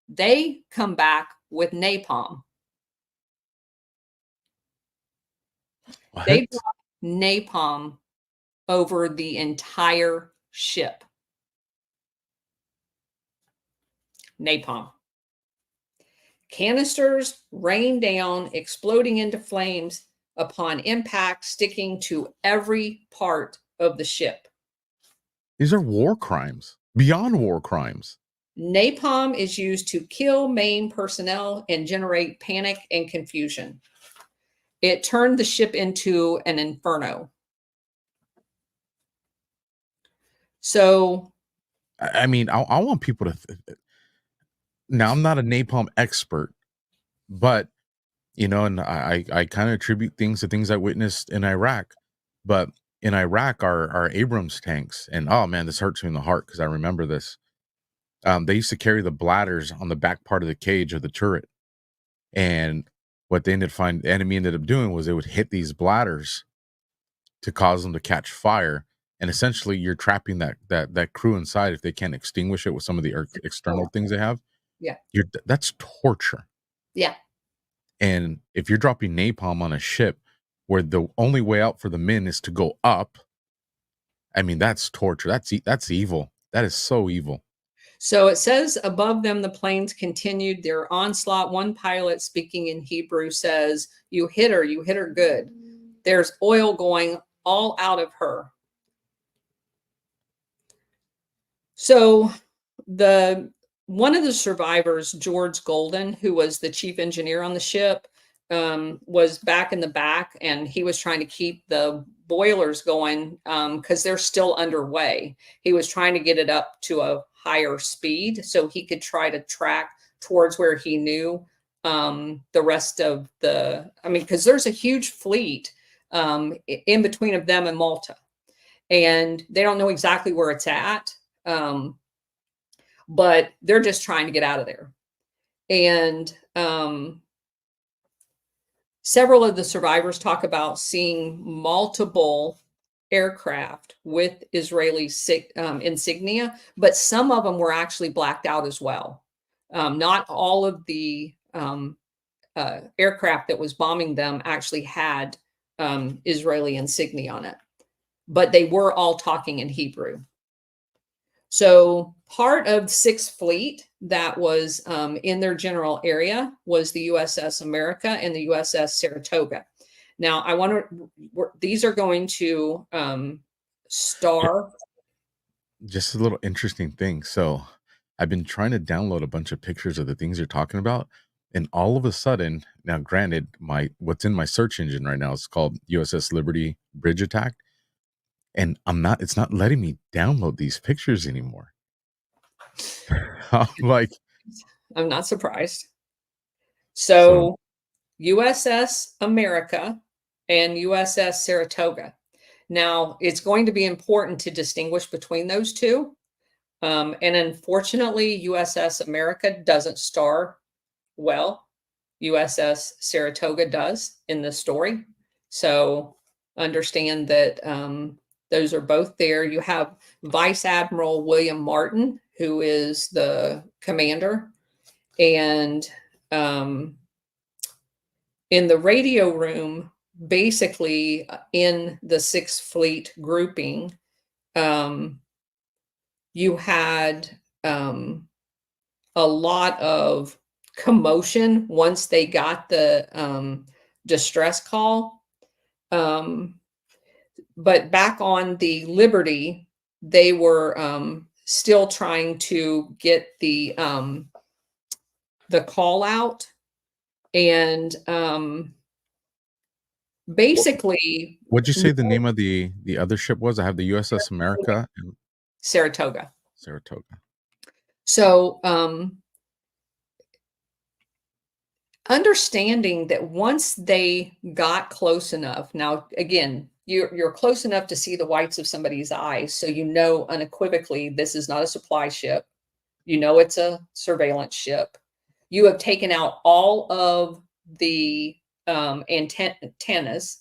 they come back with napalm. What? They drop napalm over the entire ship. Napalm. Canisters rain down, exploding into flames upon impact, sticking to every part of the ship. These are war crimes, beyond war crimes. Napalm is used to kill, maim personnel and generate panic and confusion. It turned the ship into an inferno. So, I mean, I want people to. Now, I'm not a napalm expert, but you know, and I kind of attribute things to things I witnessed in Iraq. But in Iraq, our Abrams tanks, and oh man, this hurts me in the heart because I remember this. They used to carry the bladders on the back part of the cage of the turret, and what the enemy ended up doing was they would hit these bladders to cause them to catch fire, and essentially you're trapping that crew inside if they can't extinguish it with some of the external things they have. yeah. That's torture. Yeah. And if you're dropping napalm on a ship where the only way out for the men is to go up, I mean, that's torture. That's evil. That is so evil. So it says above them, the planes continued their onslaught. One pilot speaking in Hebrew says, you hit her good. There's oil going all out of her. So one of the survivors, George Golden, who was the chief engineer on the ship, was back in the back, and he was trying to keep the boilers going because they're still underway. He was trying to get it up to a higher speed so he could try to track towards where he knew the rest of because there's a huge fleet in between of them and Malta, and they don't know exactly where it's at. But they're just trying to get out of there. And several of the survivors talk about seeing multiple aircraft with Israeli insignia, but some of them were actually blacked out as well. Not all of the aircraft that was bombing them actually had Israeli insignia on it, but they were all talking in Hebrew. So part of 6th Fleet that was in their general area was the USS America and the USS Saratoga. Now, these are going to star. Just a little interesting thing. So I've been trying to download a bunch of pictures of the things you're talking about. And all of a sudden, now granted, what's in my search engine right now is called USS Liberty Bridge Attack. And it's not letting me download these pictures anymore. I'm not surprised. So USS America and USS Saratoga. Now, it's going to be important to distinguish between those two. And unfortunately, USS America doesn't star well. USS Saratoga does in this story. So understand that those are both there. You have Vice Admiral William Martin, who is the commander. And in the radio room, basically in the Sixth Fleet grouping, you had a lot of commotion once they got the distress call. But back on the Liberty, they were still trying to get the call out. And basically, What'd you say the name of the other ship was? I have the USS America and Saratoga. Saratoga. So understanding that once they got close enough, now again, you're close enough to see the whites of somebody's eyes, so you know unequivocally this is not a supply ship. You know it's a surveillance ship. You have taken out all of the antennas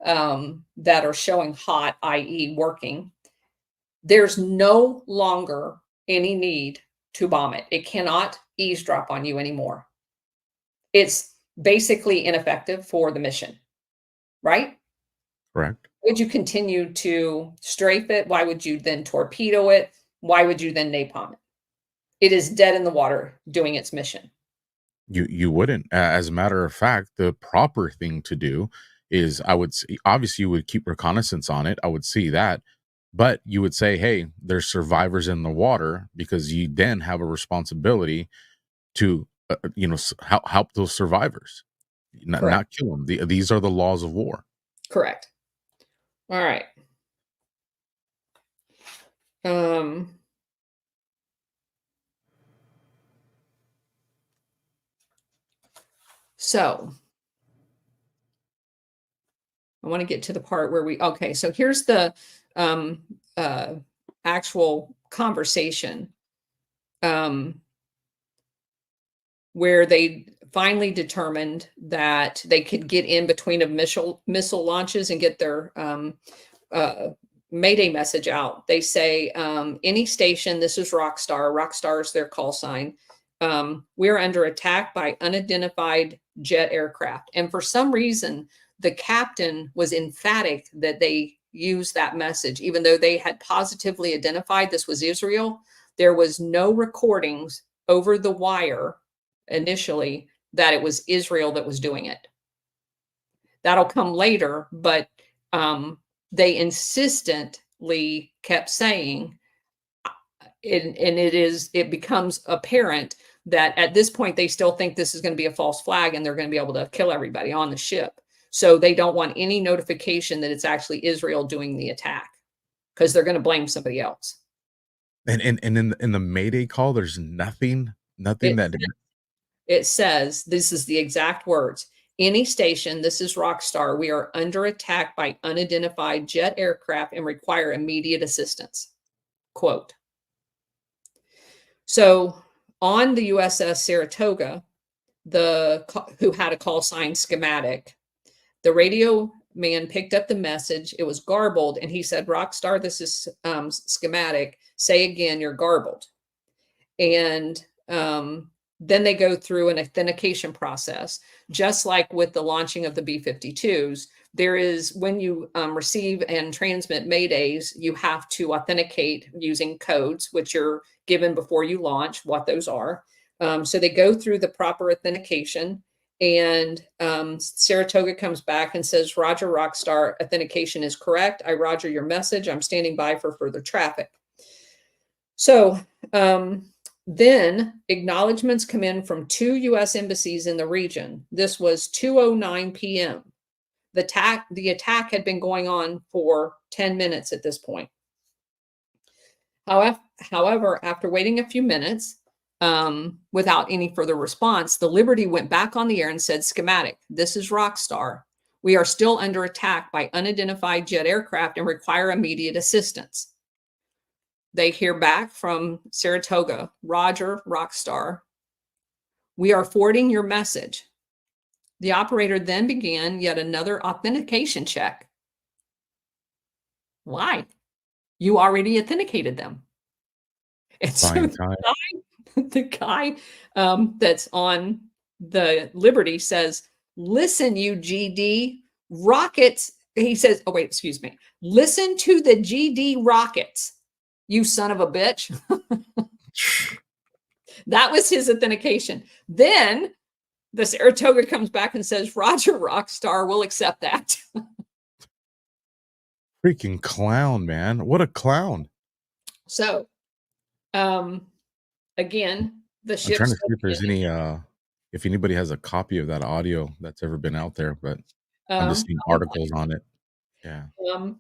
that are showing hot, i.e. working. There's no longer any need to bomb it. It cannot eavesdrop on you anymore. It's basically ineffective for the mission, right? Correct. Would you continue to strafe it? Why would you then torpedo it? Why would you then napalm it? It is dead in the water doing its mission. You wouldn't. As a matter of fact, the proper thing to do is, I would say, obviously you would keep reconnaissance on it. I would see that. But you would say, hey, there's survivors in the water, because you then have a responsibility to, help those survivors, not kill them. These are the laws of war. Correct. All right. So I want to get to the part where okay, so here's the actual conversation where they finally determined that they could get in between of missile launches and get their Mayday message out. They say, any station, this is Rockstar. Rockstar is their call sign. We're under attack by unidentified jet aircraft. And for some reason, the captain was emphatic that they used that message, even though they had positively identified this was Israel. There was no recordings over the wire initially that it was Israel that was doing it. That'll come later, but they insistently kept saying, and it becomes apparent that at this point they still think this is going to be a false flag and they're going to be able to kill everybody on the ship. So they don't want any notification that it's actually Israel doing the attack, because they're going to blame somebody else. And in the Mayday call, there's nothing that it says, this is the exact words. Any station, this is Rockstar. We are under attack by unidentified jet aircraft and require immediate assistance. Quote. So on the USS Saratoga, who had a call sign schematic, the radio man picked up the message. It was garbled, and he said, Rockstar, this is schematic. Say again, you're garbled. And then they go through an authentication process, just like with the launching of the B-52s. There is, when you receive and transmit Maydays, you have to authenticate using codes, which are given before you launch, what those are. So they go through the proper authentication, and Saratoga comes back and says, Roger, Rockstar, authentication is correct. I roger your message. I'm standing by for further traffic. So then acknowledgments come in from 2 U.S. embassies in the region. This was 2:09 p.m. The attack had been going on for 10 minutes at this point. However, after waiting a few minutes without any further response, the Liberty went back on the air and said, schematic, this is Rockstar. We are still under attack by unidentified jet aircraft and require immediate assistance. They hear back from Saratoga, Roger, Rockstar. We are forwarding your message. The operator then began yet another authentication check. Why? You already authenticated them. And so Fine time. the guy that's on the Liberty says, listen, you GD rockets. He says, oh, wait, excuse me. Listen to the GD rockets, you son of a bitch. That was his authentication. Then the Saratoga comes back and says, Roger, Rockstar, we'll accept that. Freaking clown, man. What a clown. So, again, the I'm ship. trying to see if there's any, if anybody has a copy of that audio that's ever been out there, but I'm just seeing articles on it. Yeah.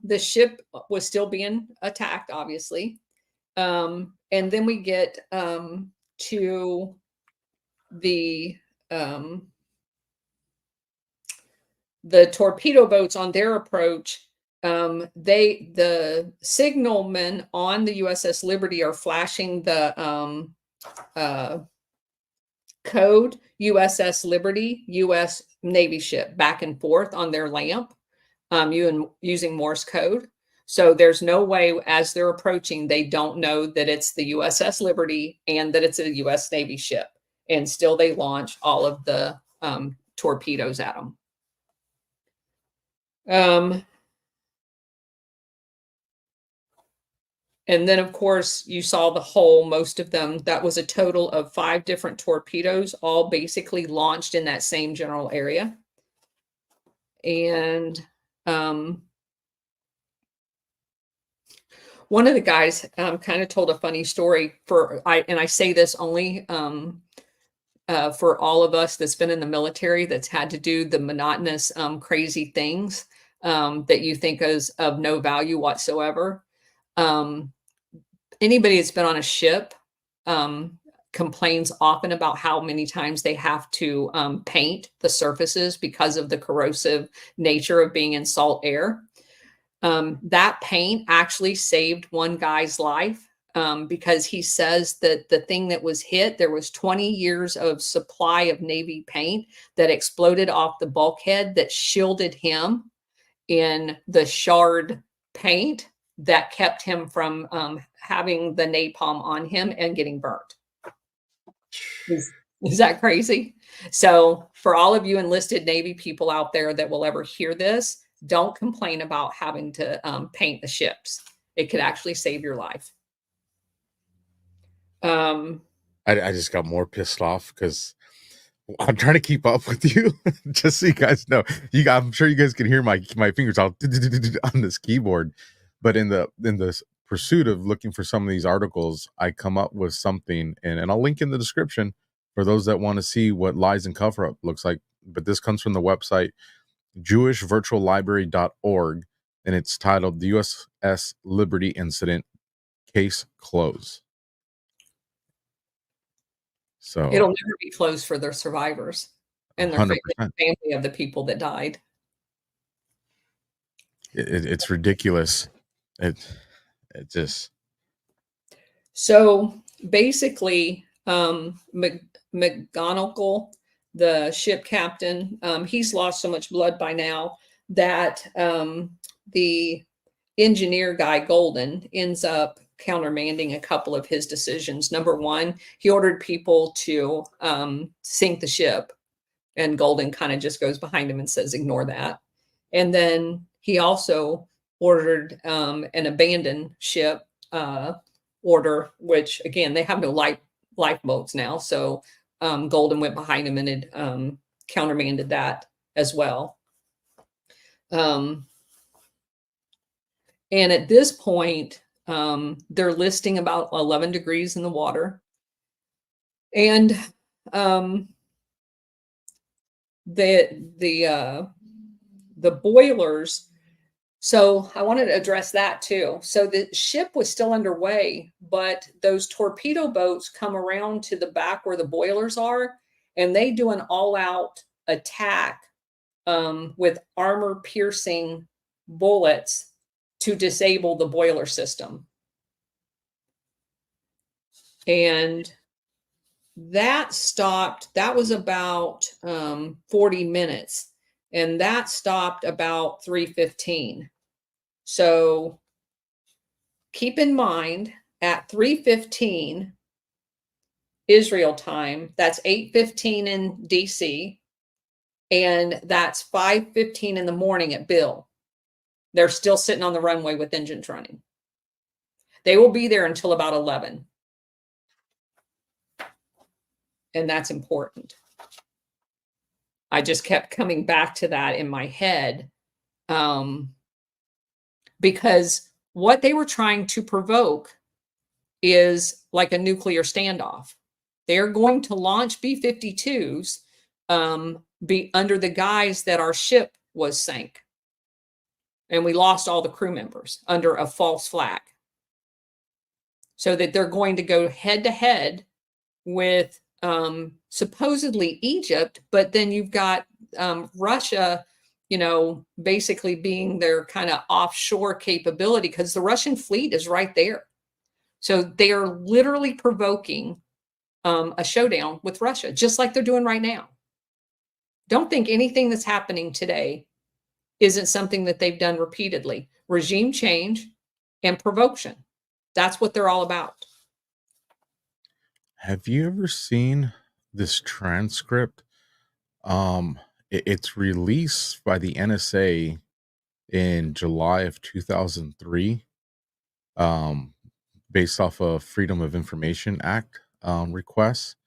The ship was still being attacked, obviously. And then we get to the torpedo boats on their approach. The signalmen on the USS Liberty are flashing the code USS Liberty, U.S. Navy ship, back and forth on their lamp, using Morse code. So there's no way, as they're approaching, they don't know that it's the USS Liberty and that it's a U.S. Navy ship. And still they launch all of the torpedoes at them. And then, of course, you saw the whole, most of them, that was a total of 5 different torpedoes, all basically launched in that same general area. And one of the guys kind of told a funny story and I say this only for all of us that's been in the military, that's had to do the monotonous, crazy things that you think is of no value whatsoever. Anybody that's been on a ship complains often about how many times they have to paint the surfaces because of the corrosive nature of being in salt air. That paint actually saved one guy's life because he says that the thing that was hit, there was 20 years of supply of Navy paint that exploded off the bulkhead that shielded him in the shard paint that kept him from having the napalm on him and getting burnt. Is that crazy? So for all of you enlisted Navy people out there that will ever hear this, don't complain about having to paint the ships. It could actually save your life. I just got more pissed off because I'm trying to keep up with you. Just so you guys know, I'm sure you guys can hear my fingers all on this keyboard. But in the pursuit of looking for some of these articles, I come up with something, and I'll link in the description for those that want to see what lies and cover up looks like. But this comes from the website jewishvirtuallibrary.org, and it's titled "The USS Liberty Incident Case Closed." So it'll never be closed for their survivors and their 100%. family of the people that died. It's ridiculous. It just. So basically, McGonigal, the ship captain, he's lost so much blood by now that the engineer guy, Golden, ends up countermanding a couple of his decisions. Number one, he ordered people to sink the ship, and Golden kind of just goes behind him and says, ignore that. And then he also ordered an abandoned ship order, which again, they have no lifeboats now. So Golden went behind him and had countermanded that as well. And at this point, they're listing about 11 degrees in the water. And the boilers. So I wanted to address that too. So the ship was still underway, but those torpedo boats come around to the back where the boilers are, and they do an all-out attack with armor-piercing bullets to disable the boiler system. And that stopped. That was about 40 minutes, and that stopped about 3:15. So keep in mind at 3:15 Israel time, that's 8:15 in DC, and that's 5:15 in the morning at Bill. They're still sitting on the runway with engines running. They will be there until about 11. And that's important. I just kept coming back to that in my head, because what they were trying to provoke is like a nuclear standoff. They're going to launch B-52s be under the guise that our ship was sank. And we lost all the crew members under a false flag. So that they're going to go head to head with supposedly Egypt, but then you've got Russia, you know, basically being their kind of offshore capability, because the Russian fleet is right there. So they are literally provoking a showdown with Russia, just like they're doing right now. Don't think anything that's happening today isn't something that they've done repeatedly. Regime change and provocation. That's what they're all about. Have you ever seen this transcript? It's released by the NSA in July of 2003, based off of Freedom of Information Act requests.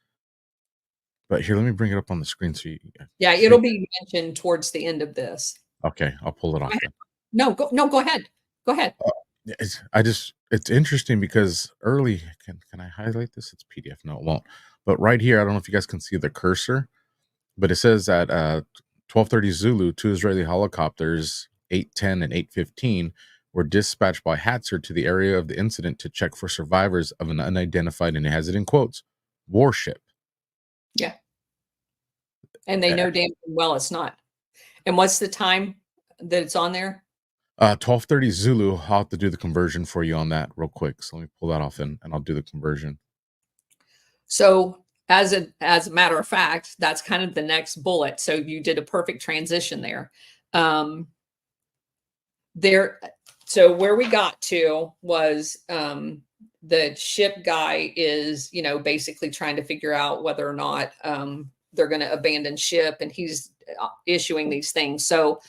But here, let me bring it up on the screen so you. Yeah, it'll be mentioned towards the end of this. Okay, I'll pull it off. Then. No, go ahead. Go ahead. It's interesting because early. Can I highlight this? It's PDF. No, it won't. But right here, I don't know if you guys can see the cursor, but it says that 12:30 Zulu, 2 Israeli helicopters, 8:10 and 8:15, were dispatched by Hatzer to the area of the incident to check for survivors of an unidentified, and it has it in quotes, warship. Yeah. And they know damn well it's not. And what's the time that it's on there? 12:30 Zulu. I'll have to do the conversion for you on that real quick. So let me pull that off and I'll do the conversion. So as a matter of fact, that's kind of the next bullet. So you did a perfect transition there. So where we got to was the ship guy is, you know, basically trying to figure out whether or not they're going to abandon ship, and he's issuing these things. So,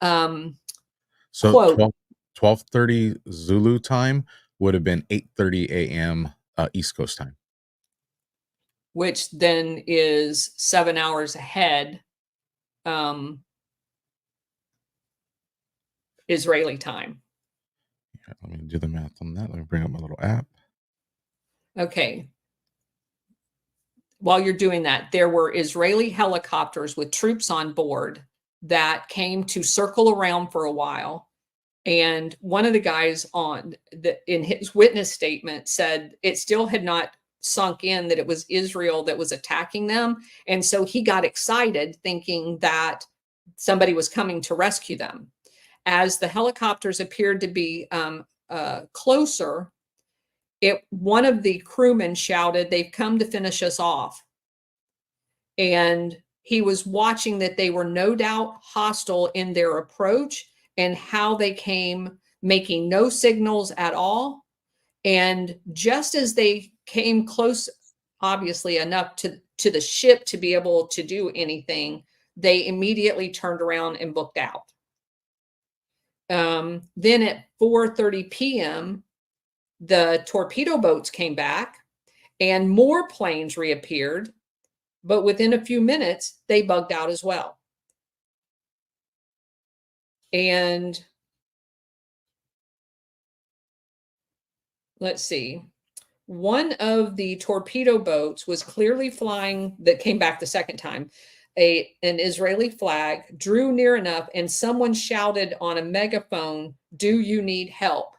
quote, 12:30 Zulu time would have been 8:30 a.m. East Coast time, which then is 7 hours ahead Israeli time. Yeah, let me do the math on that. Let me bring up my little app. Okay. While you're doing that, there were Israeli helicopters with troops on board that came to circle around for a while. And one of the guys in his witness statement said it still had not sunk in that it was Israel that was attacking them. And so he got excited thinking that somebody was coming to rescue them. As the helicopters appeared to be closer, one of the crewmen shouted, "They've come to finish us off." And he was watching that they were no doubt hostile in their approach and how they came, making no signals at all. And just as they came close, obviously enough to the ship to be able to do anything, they immediately turned around and booked out. Then at 4:30 p.m., the torpedo boats came back and more planes reappeared, but within a few minutes, they bugged out as well. And let's see, one of the torpedo boats was clearly flying, that came back the second time, an Israeli flag, drew near enough, and someone shouted on a megaphone, "Do you need help?"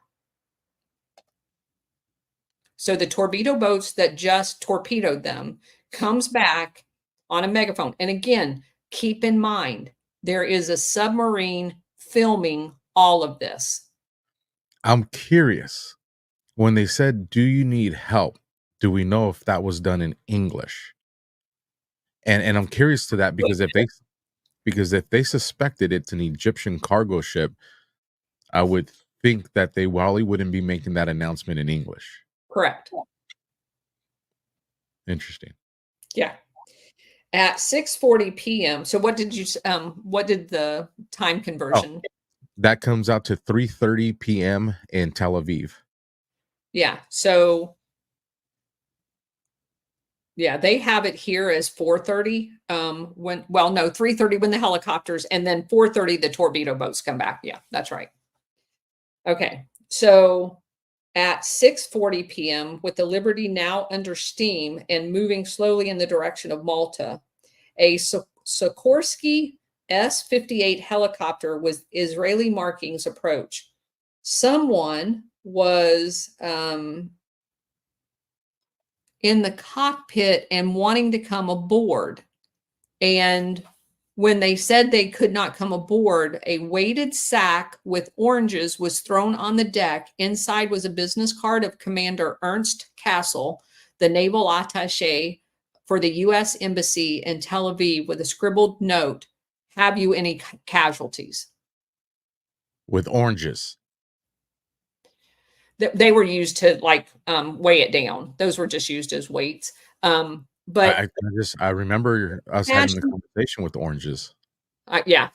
So the torpedo boats that just torpedoed them comes back on a megaphone. And again, keep in mind, there is a submarine filming all of this. I'm curious. When they said, "Do you need help?" do we know if that was done in English? And I'm curious to that, because if they suspected it's an Egyptian cargo ship, I would think that they probably wouldn't be making that announcement in English. Correct. Interesting. Yeah. At 6:40 p.m. So what did the time conversion? That comes out to 3:30 p.m. in Tel Aviv. Yeah. So yeah, they have it here as 4:30. 3:30 when the helicopters, and then 4:30 the torpedo boats come back. Yeah, that's right. Okay. So at 6:40 p.m., with the Liberty now under steam and moving slowly in the direction of Malta, a Sikorsky S-58 helicopter with Israeli markings approach. Someone was in the cockpit and wanting to come aboard. And when they said they could not come aboard, a weighted sack with oranges was thrown on the deck. Inside was a business card of Commander Ernst Castle, the naval attaché for the U.S. Embassy in Tel Aviv, with a scribbled note, "Have you any casualties?" With oranges. They were used to weigh it down. Those were just used as weights. But I remember us having the conversation with the oranges. Yeah,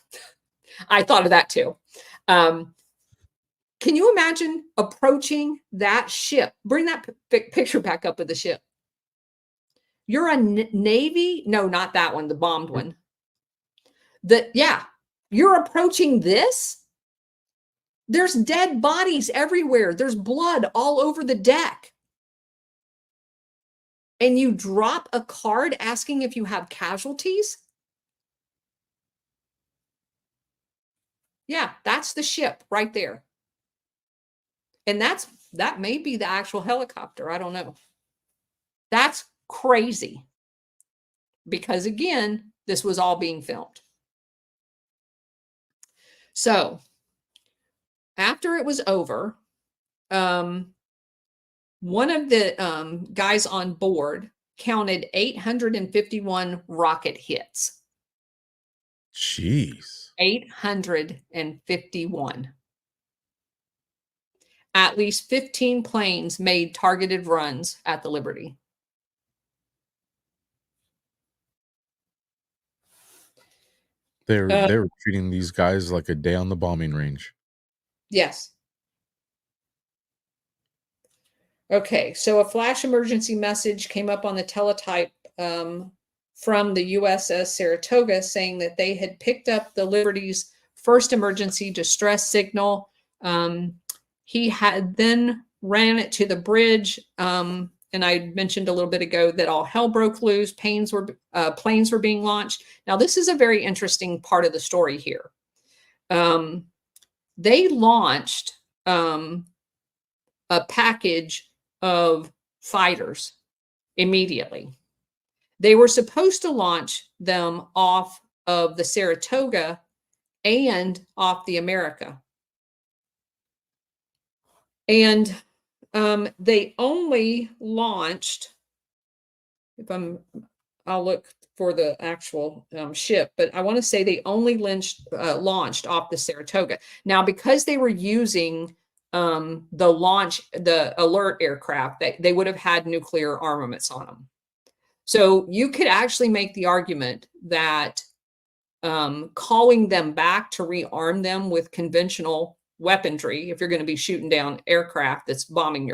I thought of that too. Can you imagine approaching that ship? Bring that picture back up of the ship. You're a Navy? No, not that one, the bombed one. You're approaching this. There's dead bodies everywhere. There's blood all over the deck. And you drop a card asking if you have casualties? Yeah, that's the ship right there. And that may be the actual helicopter. I don't know. That's crazy. Because again, this was all being filmed. So after it was over, one of the guys on board counted 851 rocket hits. Jeez. 851. At least 15 planes made targeted runs at the Liberty. They were treating these guys like a day on the bombing range. Yes. Okay, so a flash emergency message came up on the teletype from the USS Saratoga saying that they had picked up the Liberty's first emergency distress signal. He had then ran it to the bridge, and I mentioned a little bit ago that all hell broke loose. Planes were being launched. Now, this is a very interesting part of the story here. They launched a package of fighters immediately. They were supposed to launch them off of the Saratoga and off the America. And they only launched, I'll look for the actual ship, but I want to say they only launched off the Saratoga. Now, because they were using the alert aircraft, they would have had nuclear armaments on them. So you could actually make the argument that calling them back to rearm them with conventional weaponry, if you're going to be shooting down aircraft that's bombing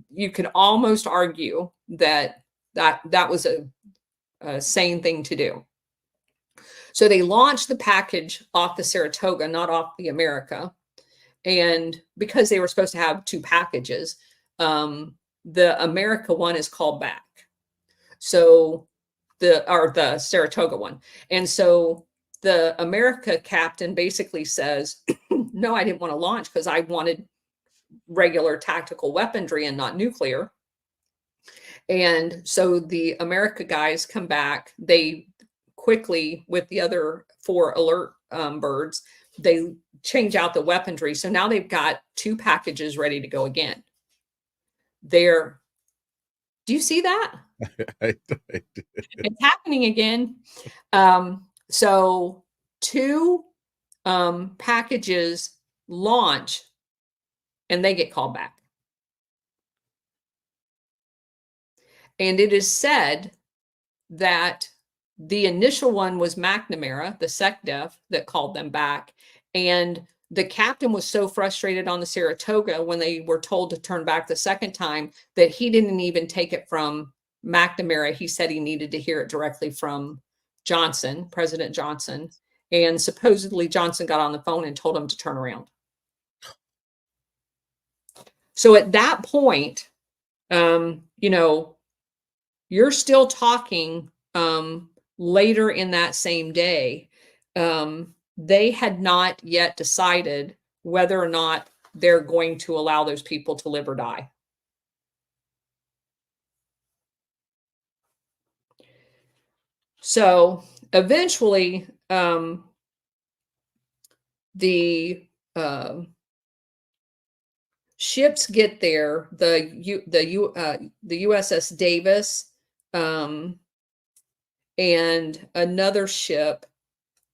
you could almost argue that was a sane thing to do. So they launched the package off the Saratoga, not off the America. And because they were supposed to have two packages, the America one is called back. So the Saratoga one. And so the America captain basically says, no, I didn't want to launch because I wanted regular tactical weaponry and not nuclear. And so the America guys come back. They quickly, with the other 4 alert birds, they change out the weaponry. So now they've got 2 packages ready to go again. They're Do you see that? I did. It's happening again. So 2 packages launch and they get called back. And it is said that the initial one was McNamara, the SecDef, that called them back. And the captain was so frustrated on the Saratoga when they were told to turn back the second time that he didn't even take it from McNamara. He said he needed to hear it directly from Johnson, President Johnson. And supposedly Johnson got on the phone and told him to turn around. So at that point, you know, you're still talking later in that same day. They had not yet decided whether or not they're going to allow those people to live or die. So eventually, the ships get there. The USS Davis and another ship,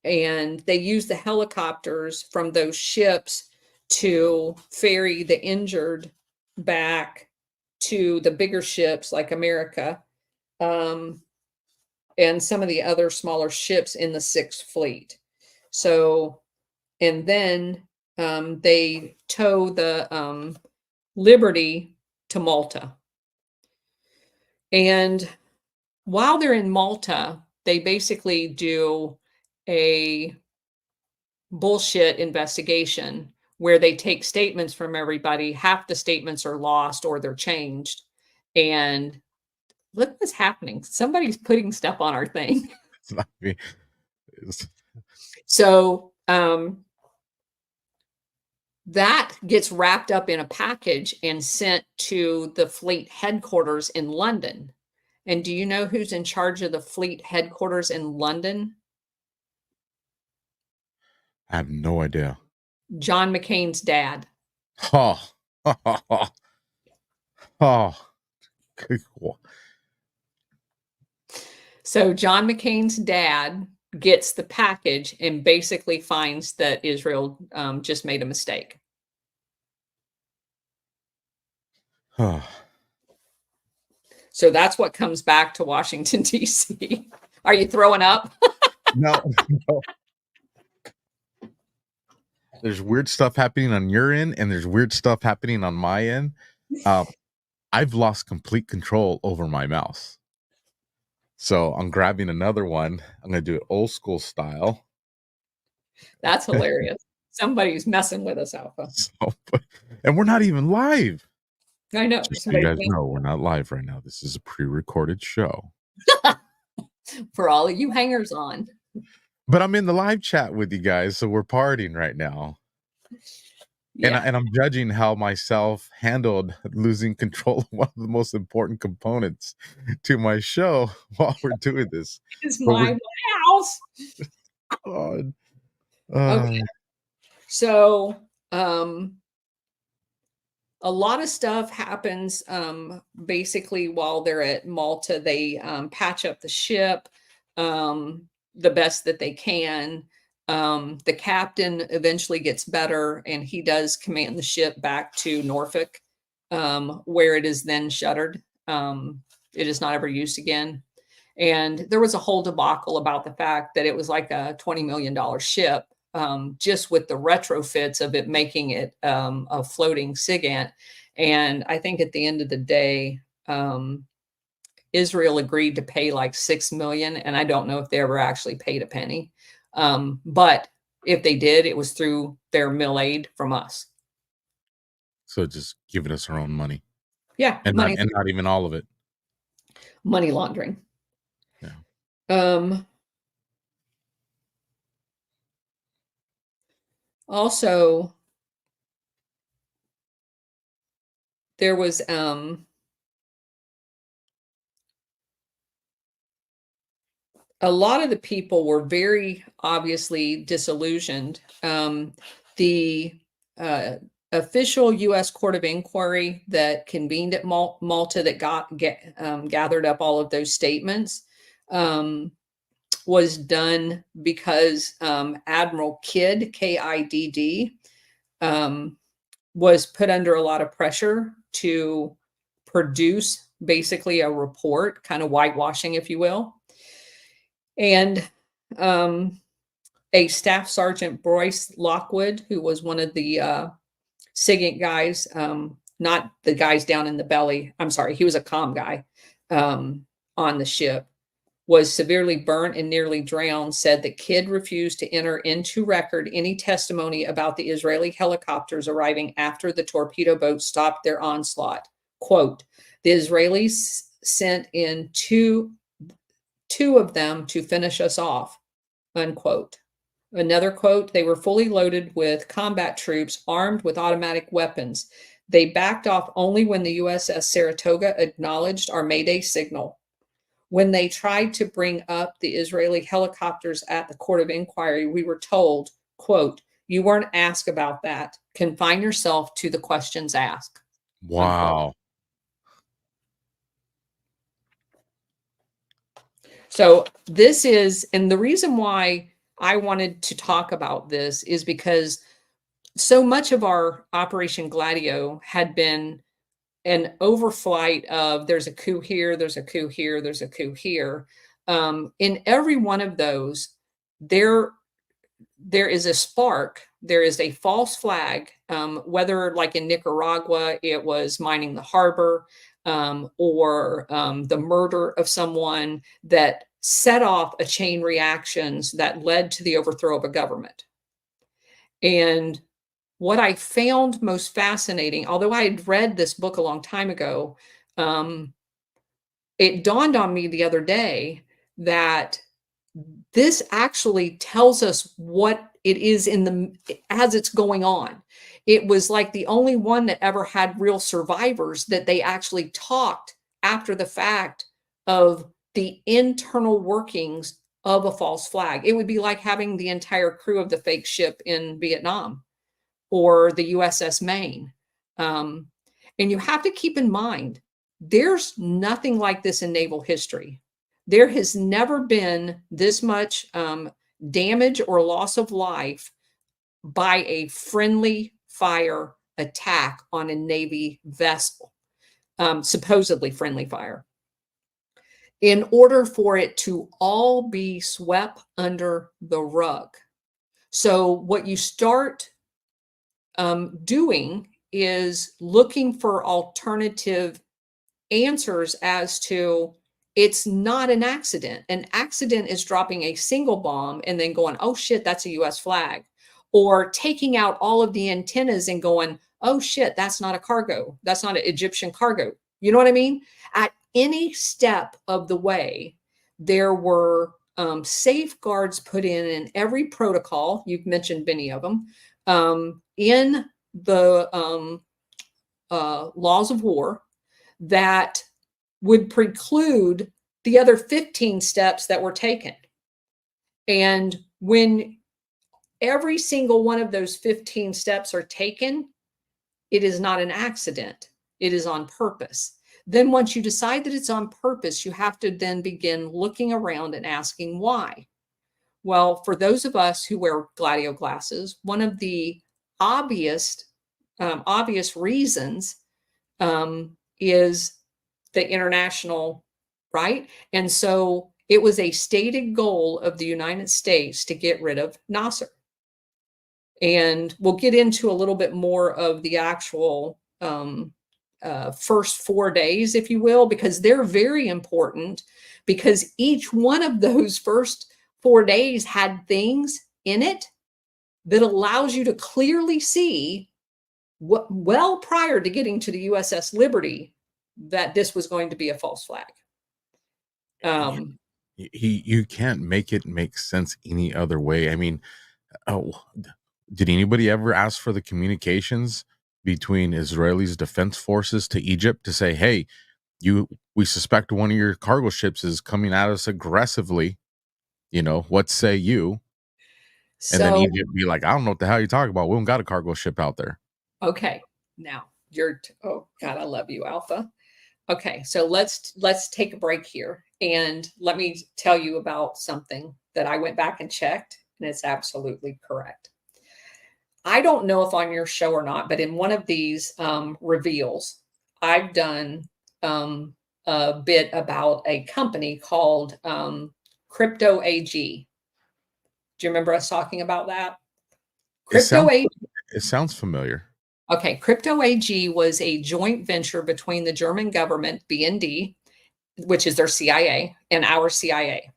and they use the helicopters from those ships to ferry the injured back to the bigger ships like America, and some of the other smaller ships in the 6th Fleet. So, and then they tow the Liberty to Malta. And while they're in Malta, they basically do a bullshit investigation where they take statements from everybody. Half the statements are lost or they're changed. And look what's happening. Somebody's putting stuff on our thing. It's not me. So that gets wrapped up in a package and sent to the fleet headquarters in London. And do you know who's in charge of the fleet headquarters in London? I have no idea. John McCain's dad. Oh, oh, good. So John McCain's dad gets the package and basically finds that Israel just made a mistake. So that's what comes back to Washington, D.C. Are you throwing up? No. There's weird stuff happening on your end, and there's weird stuff happening on my end. I've lost complete control over my mouse. So I'm grabbing another one. I'm going to do it old school style. That's hilarious. Somebody's messing with us, Alpha. So, and we're not even live. I know. Just so you guys know, we're not live right now. This is a pre-recorded show. For all of you hangers on. But I'm in the live chat with you guys, so we're partying right now. Yeah. And I'm judging how myself handled losing control of one of the most important components to my show while we're doing this. It's my house. God. Okay. So a lot of stuff happens basically while they're at Malta. They patch up the ship the best that they can. The captain eventually gets better and he does command the ship back to Norfolk, where it is then shuttered. It is not ever used again. And there was a whole debacle about the fact that it was like a $20 million ship, just with the retrofits of it making it a floating SIGINT. And I think at the end of the day, Israel agreed to pay like $6 million, and I don't know if they ever actually paid a penny. But if they did, it was through their mill aid from us. So just giving us our own money. Yeah. And not even all of it. Money laundering. Yeah. Also, there was a lot of the people were very obviously disillusioned. The official U.S. Court of Inquiry that convened at Malta that gathered up all of those statements was done because Admiral Kidd, Kidd, was put under a lot of pressure to produce basically a report, kind of whitewashing, if you will. And a Staff Sergeant Bryce Lockwood, who was one of the SIGINT guys, not the guys down in the belly. I'm sorry, he was a comm guy on the ship, was severely burnt and nearly drowned, said that Kidd refused to enter into record any testimony about the Israeli helicopters arriving after the torpedo boat stopped their onslaught. Quote, the Israelis sent in two of them to finish us off, unquote. Another quote, they were fully loaded with combat troops armed with automatic weapons. They backed off only when the USS Saratoga acknowledged our Mayday signal. When they tried to bring up the Israeli helicopters at the Court of Inquiry, we were told, quote, you weren't asked about that. Confine yourself to the questions asked. Wow. Unquote. So this is, and the reason why I wanted to talk about this is because so much of our Operation Gladio had been an overflight of there's a coup here, there's a coup here, there's a coup here. In every one of those, there is a spark, there is a false flag, whether like in Nicaragua, it was mining the harbor, or the murder of someone that set off a chain reactions that led to the overthrow of a government. And what I found most fascinating, although I had read this book a long time ago, it dawned on me the other day that this actually tells us what it is as it's going on. It was like the only one that ever had real survivors that they actually talked after the fact of the internal workings of a false flag. It would be like having the entire crew of the fake ship in Vietnam or the USS Maine. And you have to keep in mind, there's nothing like this in naval history. There has never been this much damage or loss of life by a friendly fire attack on a Navy vessel, supposedly friendly fire, in order for it to all be swept under the rug. So what you start doing is looking for alternative answers as to it's not an accident. An accident is dropping a single bomb and then going, oh shit, that's a US flag. Or taking out all of the antennas and going, oh shit, that's not a cargo. That's not an Egyptian cargo. You know what I mean? At any step of the way, there were safeguards put in every protocol. You've mentioned many of them. In the laws of war that would preclude the other 15 steps that were taken. And when every single one of those 15 steps are taken, it is not an accident. It is on purpose. Then once you decide that it's on purpose, you have to then begin looking around and asking why. Well, for those of us who wear GLADIO glasses, one of the obvious reasons is the international, right? And so it was a stated goal of the United States to get rid of Nasser. And we'll get into a little bit more of the actual first 4 days, if you will, because they're very important, because each one of those first 4 days had things in it that allows you to clearly see what, well prior to getting to the USS Liberty, that this was going to be a false flag. You can't make it make sense any other way. I mean, did anybody ever ask for the communications between Israelis defense forces to Egypt to say, hey, we suspect one of your cargo ships is coming at us aggressively, you know, what say you? And then Egypt be like, I don't know what the hell you're talking about. We don't got a cargo ship out there. Okay, now oh God, I love you, Alpha. Okay, so let's take a break here and let me tell you about something that I went back and checked, and it's absolutely correct. I don't know if on your show or not, but in one of these reveals, I've done a bit about a company called Crypto AG. Do you remember us talking about that? Crypto AG. It sounds familiar. Okay, Crypto AG was a joint venture between the German government, BND, which is their CIA, and our CIA.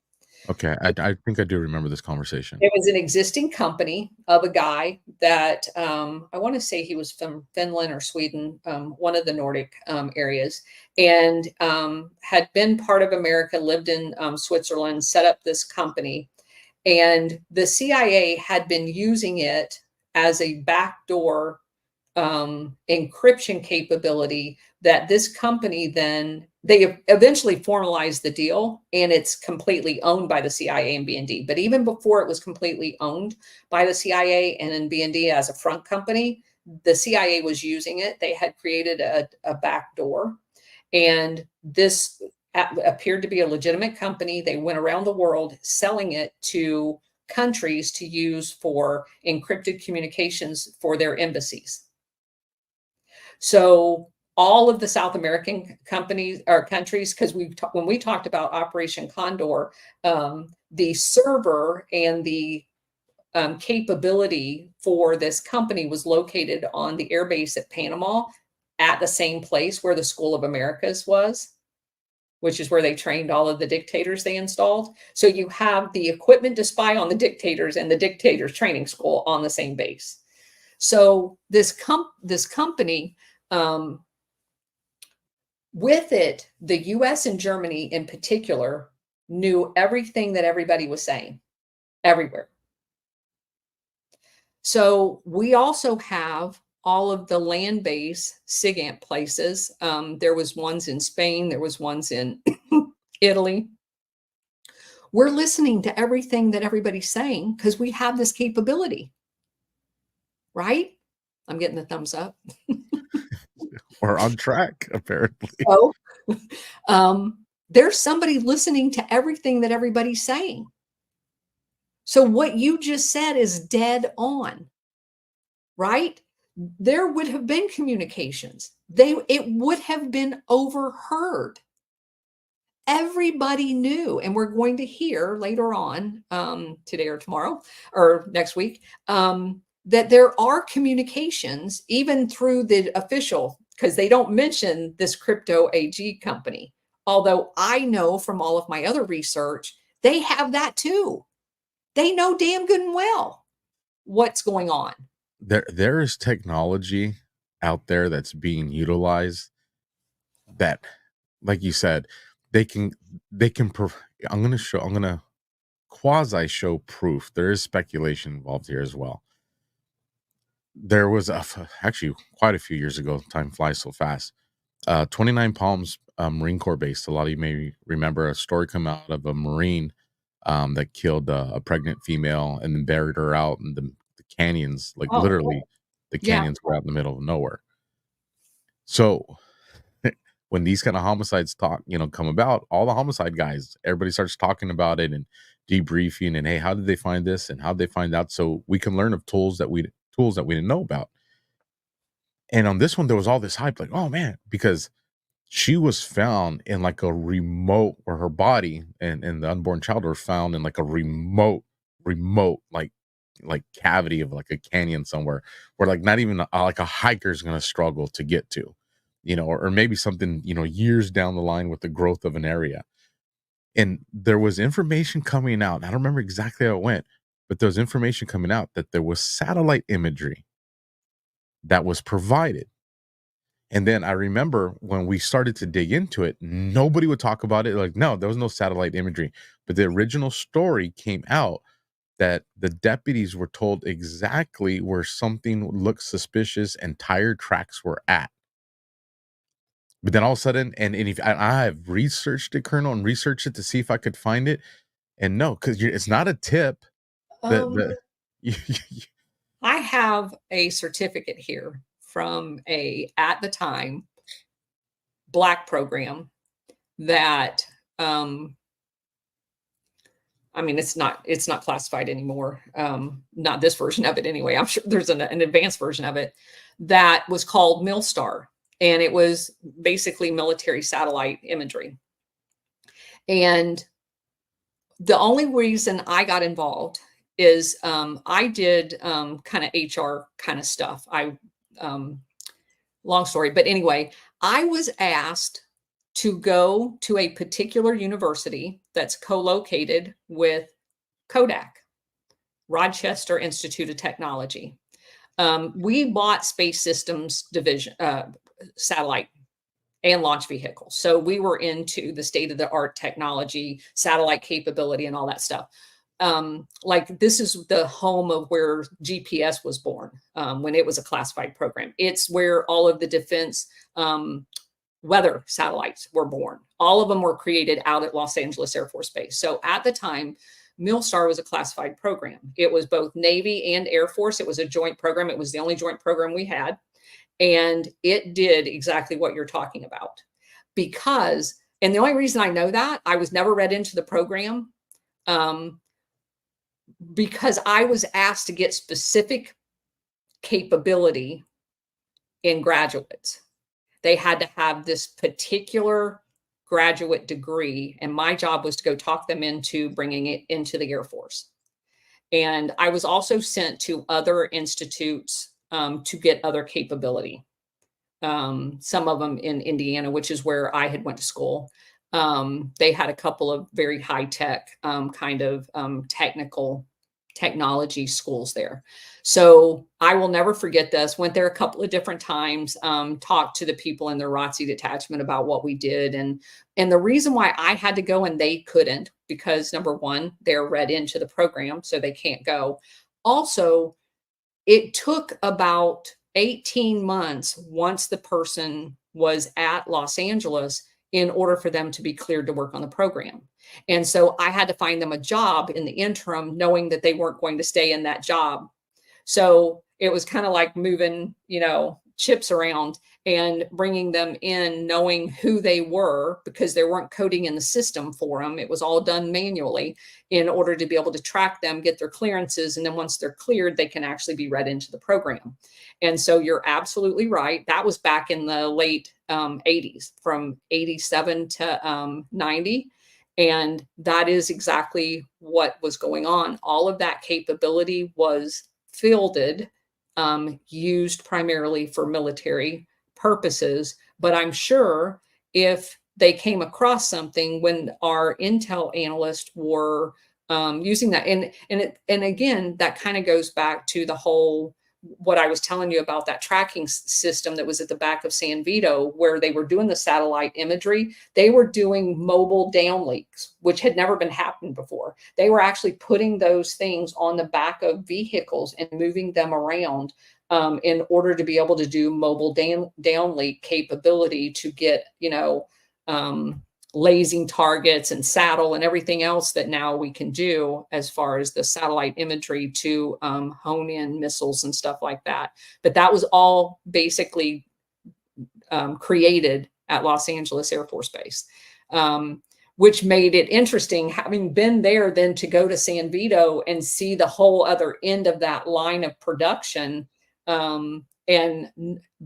Okay, I think I do remember this conversation. It was an existing company of a guy that I want to say he was from Finland or Sweden, one of the Nordic areas, and had been part of America, lived in Switzerland, set up this company. And the CIA had been using it as a backdoor encryption capability that this company then they eventually formalized the deal, and it's completely owned by the CIA and BND. But even before it was completely owned by the CIA and then BND as a front company, the CIA was using it. They had created a backdoor, and this appeared to be a legitimate company. They went around the world selling it to countries to use for encrypted communications for their embassies. So all of the South American companies or countries, because when we talked about Operation Condor, the server and the capability for this company was located on the airbase at Panama, at the same place where the School of Americas was, which is where they trained all of the dictators they installed. So you have the equipment to spy on the dictators and the dictators training school on the same base. So this company, with it, the US and Germany in particular knew everything that everybody was saying everywhere. So we also have all of the land-based SIGINT places. There was ones in Spain, there was ones in Italy. We're listening to everything that everybody's saying because we have this capability, right? I'm getting the thumbs up. We're on track, apparently. So, there's somebody listening to everything that everybody's saying. So what you just said is dead on, right? There would have been communications. It would have been overheard. Everybody knew, and we're going to hear later on, today or tomorrow or next week, that there are communications even through the official, because they don't mention this Crypto AG company. Although I know from all of my other research, they have that too. They know damn good and well what's going on. There is technology out there that's being utilized that, like you said, I'm going to quasi show proof. There is speculation involved here as well. There was actually quite a few years ago, time flies so fast, 29 Palms Marine Corps base. A lot of you may remember a story come out of a Marine that killed a pregnant female and then buried her out in the canyons, like literally the canyons were out in the middle of nowhere. So when these kind of homicides come about, all the homicide guys, everybody starts talking about it and debriefing and, hey, how did they find this and how did they find out? So we can learn of tools that we didn't know about. And on this one, there was all this hype, like, oh man, because she was found in like a remote, where her body and the unborn child were found in like a remote like cavity of like a canyon somewhere, where like not even like a hiker is going to struggle to get to, or maybe something, years down the line with the growth of an area. And there was information coming out. I don't remember exactly how it went, but there was information coming out that there was satellite imagery that was provided. And then I remember when we started to dig into it, nobody would talk about it. Like, no, there was no satellite imagery. But the original story came out that the deputies were told exactly where something looked suspicious and tire tracks were at. But then all of a sudden, and if I have researched it, Colonel, and researched it to see if I could find it. And no, because it's not a tip. I have a certificate here from at the time, Black program that, I mean, it's not classified anymore. Not this version of it anyway. I'm sure there's an advanced version of it that was called MILSTAR, and it was basically military satellite imagery. And the only reason I got involved is I did kind of HR kind of stuff. Long story, but anyway, I was asked to go to a particular university that's co-located with Kodak, Rochester Institute of Technology. We bought Space Systems Division, satellite and launch vehicles. So we were into the state-of-the-art technology, satellite capability, and all that stuff. Like this is the home of where GPS was born when it was a classified program. It's where all of the defense weather satellites were born. All of them were created out at Los Angeles Air Force Base. So at the time, MILSTAR was a classified program. It was both Navy and Air Force. It was a joint program. It was the only joint program we had. And it did exactly what you're talking about. Because, and the only reason I know that, I was never read into the program, because I was asked to get specific capability in graduates. They had to have this particular graduate degree, and my job was to go talk them into bringing it into the Air Force. And I was also sent to other institutes to get other capability. Some of them in Indiana, which is where I had went to school. They had a couple of very high tech kind of technology schools there. So I will never forget this. Went there a couple of different times, talked to the people in the ROTC detachment about what we did. And the reason why I had to go and they couldn't, because number one, they're read into the program, so they can't go. Also, it took about 18 months once the person was at Los Angeles in order for them to be cleared to work on the program. And so I had to find them a job in the interim, knowing that they weren't going to stay in that job. So it was kind of like moving, chips around and bringing them in, knowing who they were, because there weren't coding in the system for them. It was all done manually in order to be able to track them, get their clearances. And then once they're cleared, they can actually be read into the program. And so you're absolutely right. That was back in the late 80s, from 87 to 90. And that is exactly what was going on. All of that capability was fielded, used primarily for military purposes. But I'm sure if they came across something when our intel analysts were using that, and again, that kind of goes back to the whole, what I was telling you about that tracking system that was at the back of San Vito, where they were doing the satellite imagery. They were doing mobile downlinks, which had never been happened before. They were actually putting those things on the back of vehicles and moving them around in order to be able to do mobile downlink capability to get, lasing targets and saddle and everything else that now we can do as far as the satellite imagery to hone in missiles and stuff like that. But that was all basically created at Los Angeles Air Force Base, which made it interesting, having been there, then to go to San Vito and see the whole other end of that line of production. And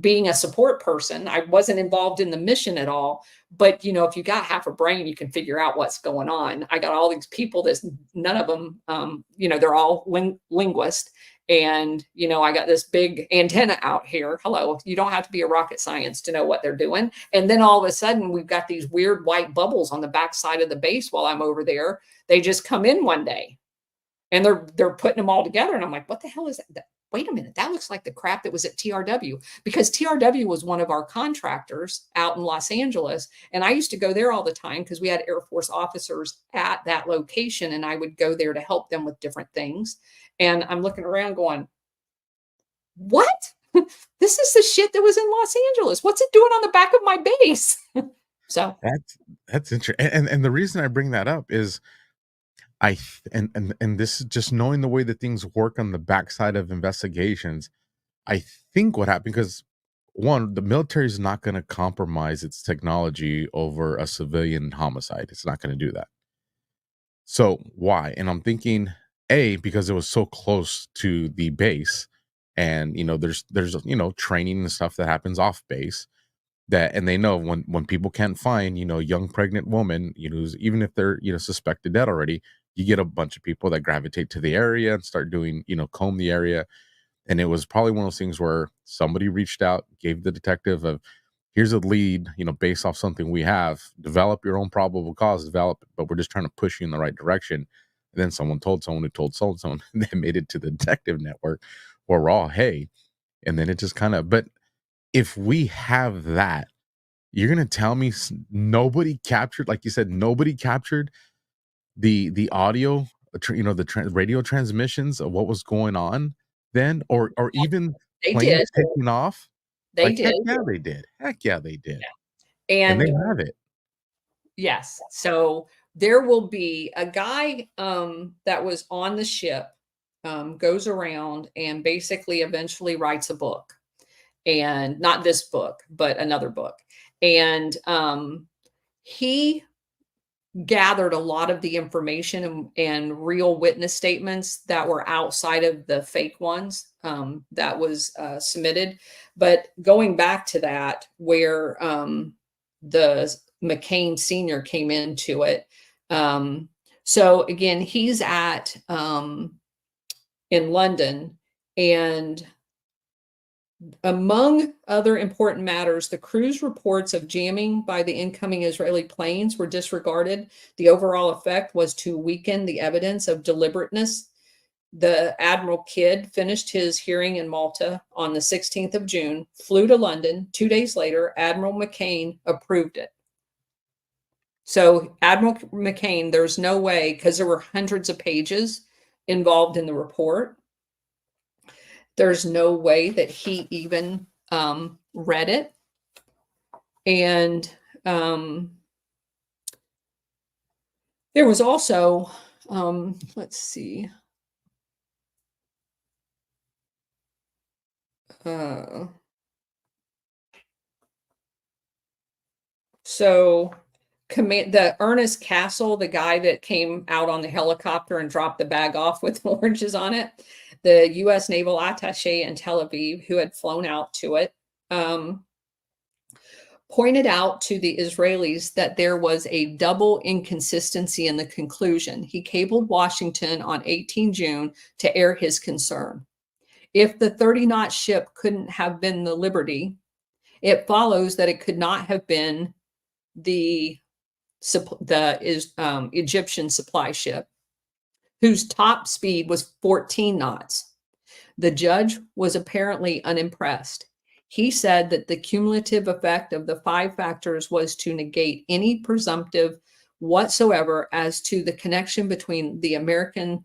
being a support person, I wasn't involved in the mission at all. But, if you got half a brain, you can figure out what's going on. I got all these people that none of them, they're all linguists. And, I got this big antenna out here. Hello, you don't have to be a rocket science to know what they're doing. And then all of a sudden, we've got these weird white bubbles on the backside of the base while I'm over there. They just come in one day and they're putting them all together. And I'm like, what the hell is that? Wait a minute, that looks like the crap that was at TRW, because TRW was one of our contractors out in Los Angeles. And I used to go there all the time because we had Air Force officers at that location, and I would go there to help them with different things. And I'm looking around going, what? This is the shit that was in Los Angeles. What's it doing on the back of my base? So that's interesting. And the reason I bring that up is and this is just knowing the way that things work on the backside of investigations. I think what happened, because one, the military is not going to compromise its technology over a civilian homicide. It's not going to do that. So why? And I'm thinking, A, because it was so close to the base, and there's training and stuff that happens off base, that, and they know when people can't find young pregnant woman, who's, even if they're suspected dead already, you get a bunch of people that gravitate to the area and start doing comb the area. And it was probably one of those things where somebody reached out, gave the detective here's a lead, based off something we have, develop your own probable cause, but we're just trying to push you in the right direction. And then someone told someone who told someone, and they made it to the detective network where we're all, hey, and then it just kind of, but if we have that, you're going to tell me nobody captured, like you said, nobody captured the audio, the radio transmissions of what was going on then, or even They planes did. taking off? They Like, did. heck yeah, they did. Heck yeah, they did. And they have it. yes. So there will be a guy that was on the ship, goes around and basically eventually writes a book. And not this book, but another book. And he gathered a lot of the information and real witness statements that were outside of the fake ones that was submitted. But going back to that, where the McCain Sr. came into it. So again, he's at in London, and among other important matters, the crew's reports of jamming by the incoming Israeli planes were disregarded. The overall effect was to weaken the evidence of deliberateness. The Admiral Kidd finished his hearing in Malta on the 16th of June, flew to London. 2 days later, Admiral McCain approved it. So Admiral McCain, there's no way, because there were hundreds of pages involved in the report, there's no way that he even read it. And there was also, let's see. So the Ernest Castle, the guy that came out on the helicopter and dropped the bag off with oranges on it, the U.S. Naval Attaché in Tel Aviv, who had flown out to it, pointed out to the Israelis that there was a double inconsistency in the conclusion. He cabled Washington on 18 June to air his concern. If the 30-knot ship couldn't have been the Liberty, it follows that it could not have been the Egyptian supply ship, whose top speed was 14 knots. The judge was apparently unimpressed. He said that the cumulative effect of the 5 factors was to negate any presumptive whatsoever as to the connection between the American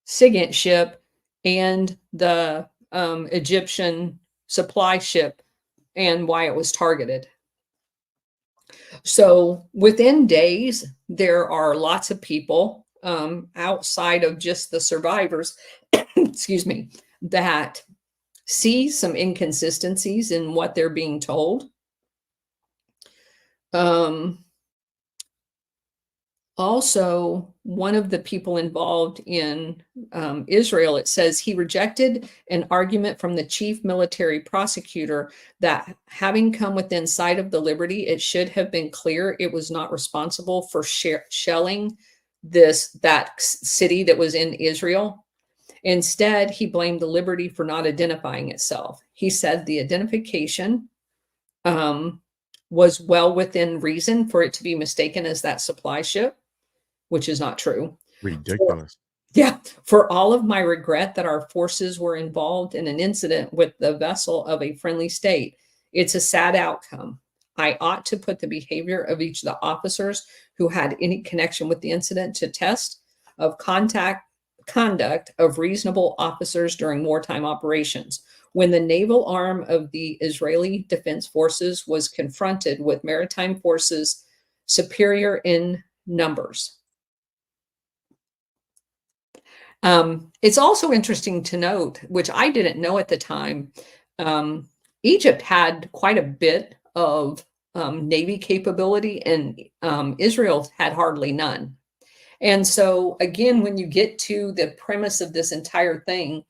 SIGINT ship and the Egyptian supply ship and why it was targeted. So within days, there are lots of people outside of just the survivors, excuse me, that see some inconsistencies in what they're being told. Also, one of the people involved in Israel, it says he rejected an argument from the chief military prosecutor that having come within sight of the Liberty, it should have been clear it was not responsible for shelling that city that was in Israel. Instead, he blamed the Liberty for not identifying itself. He said the identification was well within reason for it to be mistaken as that supply ship, which is not true. Ridiculous. For all of my regret that our forces were involved in an incident with the vessel of a friendly state, it's a sad outcome. I ought to put the behavior of each of the officers who had any connection with the incident to test of conduct of reasonable officers during wartime operations. When the naval arm of the Israeli Defense Forces was confronted with maritime forces superior in numbers. It's also interesting to note, which I didn't know at the time, Egypt had quite a bit of Navy capability, and Israel had hardly none. And so, again, when you get to the premise of this entire thing,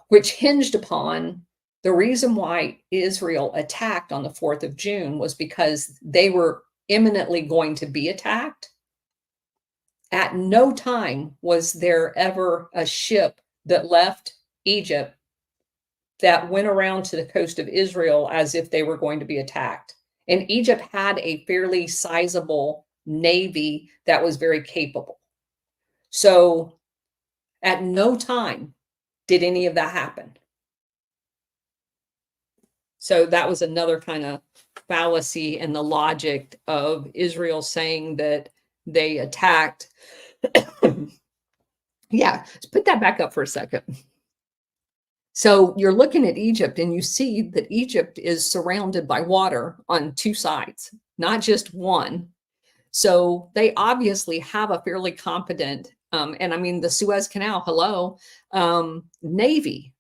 which hinged upon the reason why Israel attacked on the 4th of June was because they were imminently going to be attacked. At no time was there ever a ship that left Egypt that went around to the coast of Israel as if they were going to be attacked. And Egypt had a fairly sizable navy that was very capable. So at no time did any of that happen. So that was another kind of fallacy in the logic of Israel saying that they attacked. Yeah, let's put that back up for a second. So you're looking at Egypt and you see that Egypt is surrounded by water on two sides, not just one. So they obviously have a fairly competent, and I mean the Suez Canal, hello, navy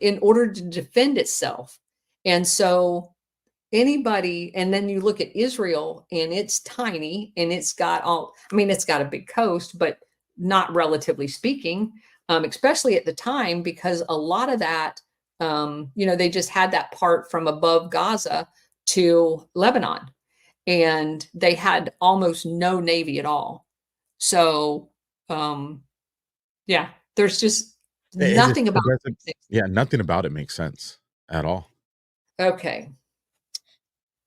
in order to defend itself. And so anybody, and then you look at Israel and it's tiny and it's got all, I mean, it's got a big coast, but not relatively speaking, especially at the time, because a lot of that, you know, they just had that part from above Gaza to Lebanon, and they had almost no navy at all. So, yeah, there's just nothing about it. Yeah, nothing about it makes sense at all. Okay.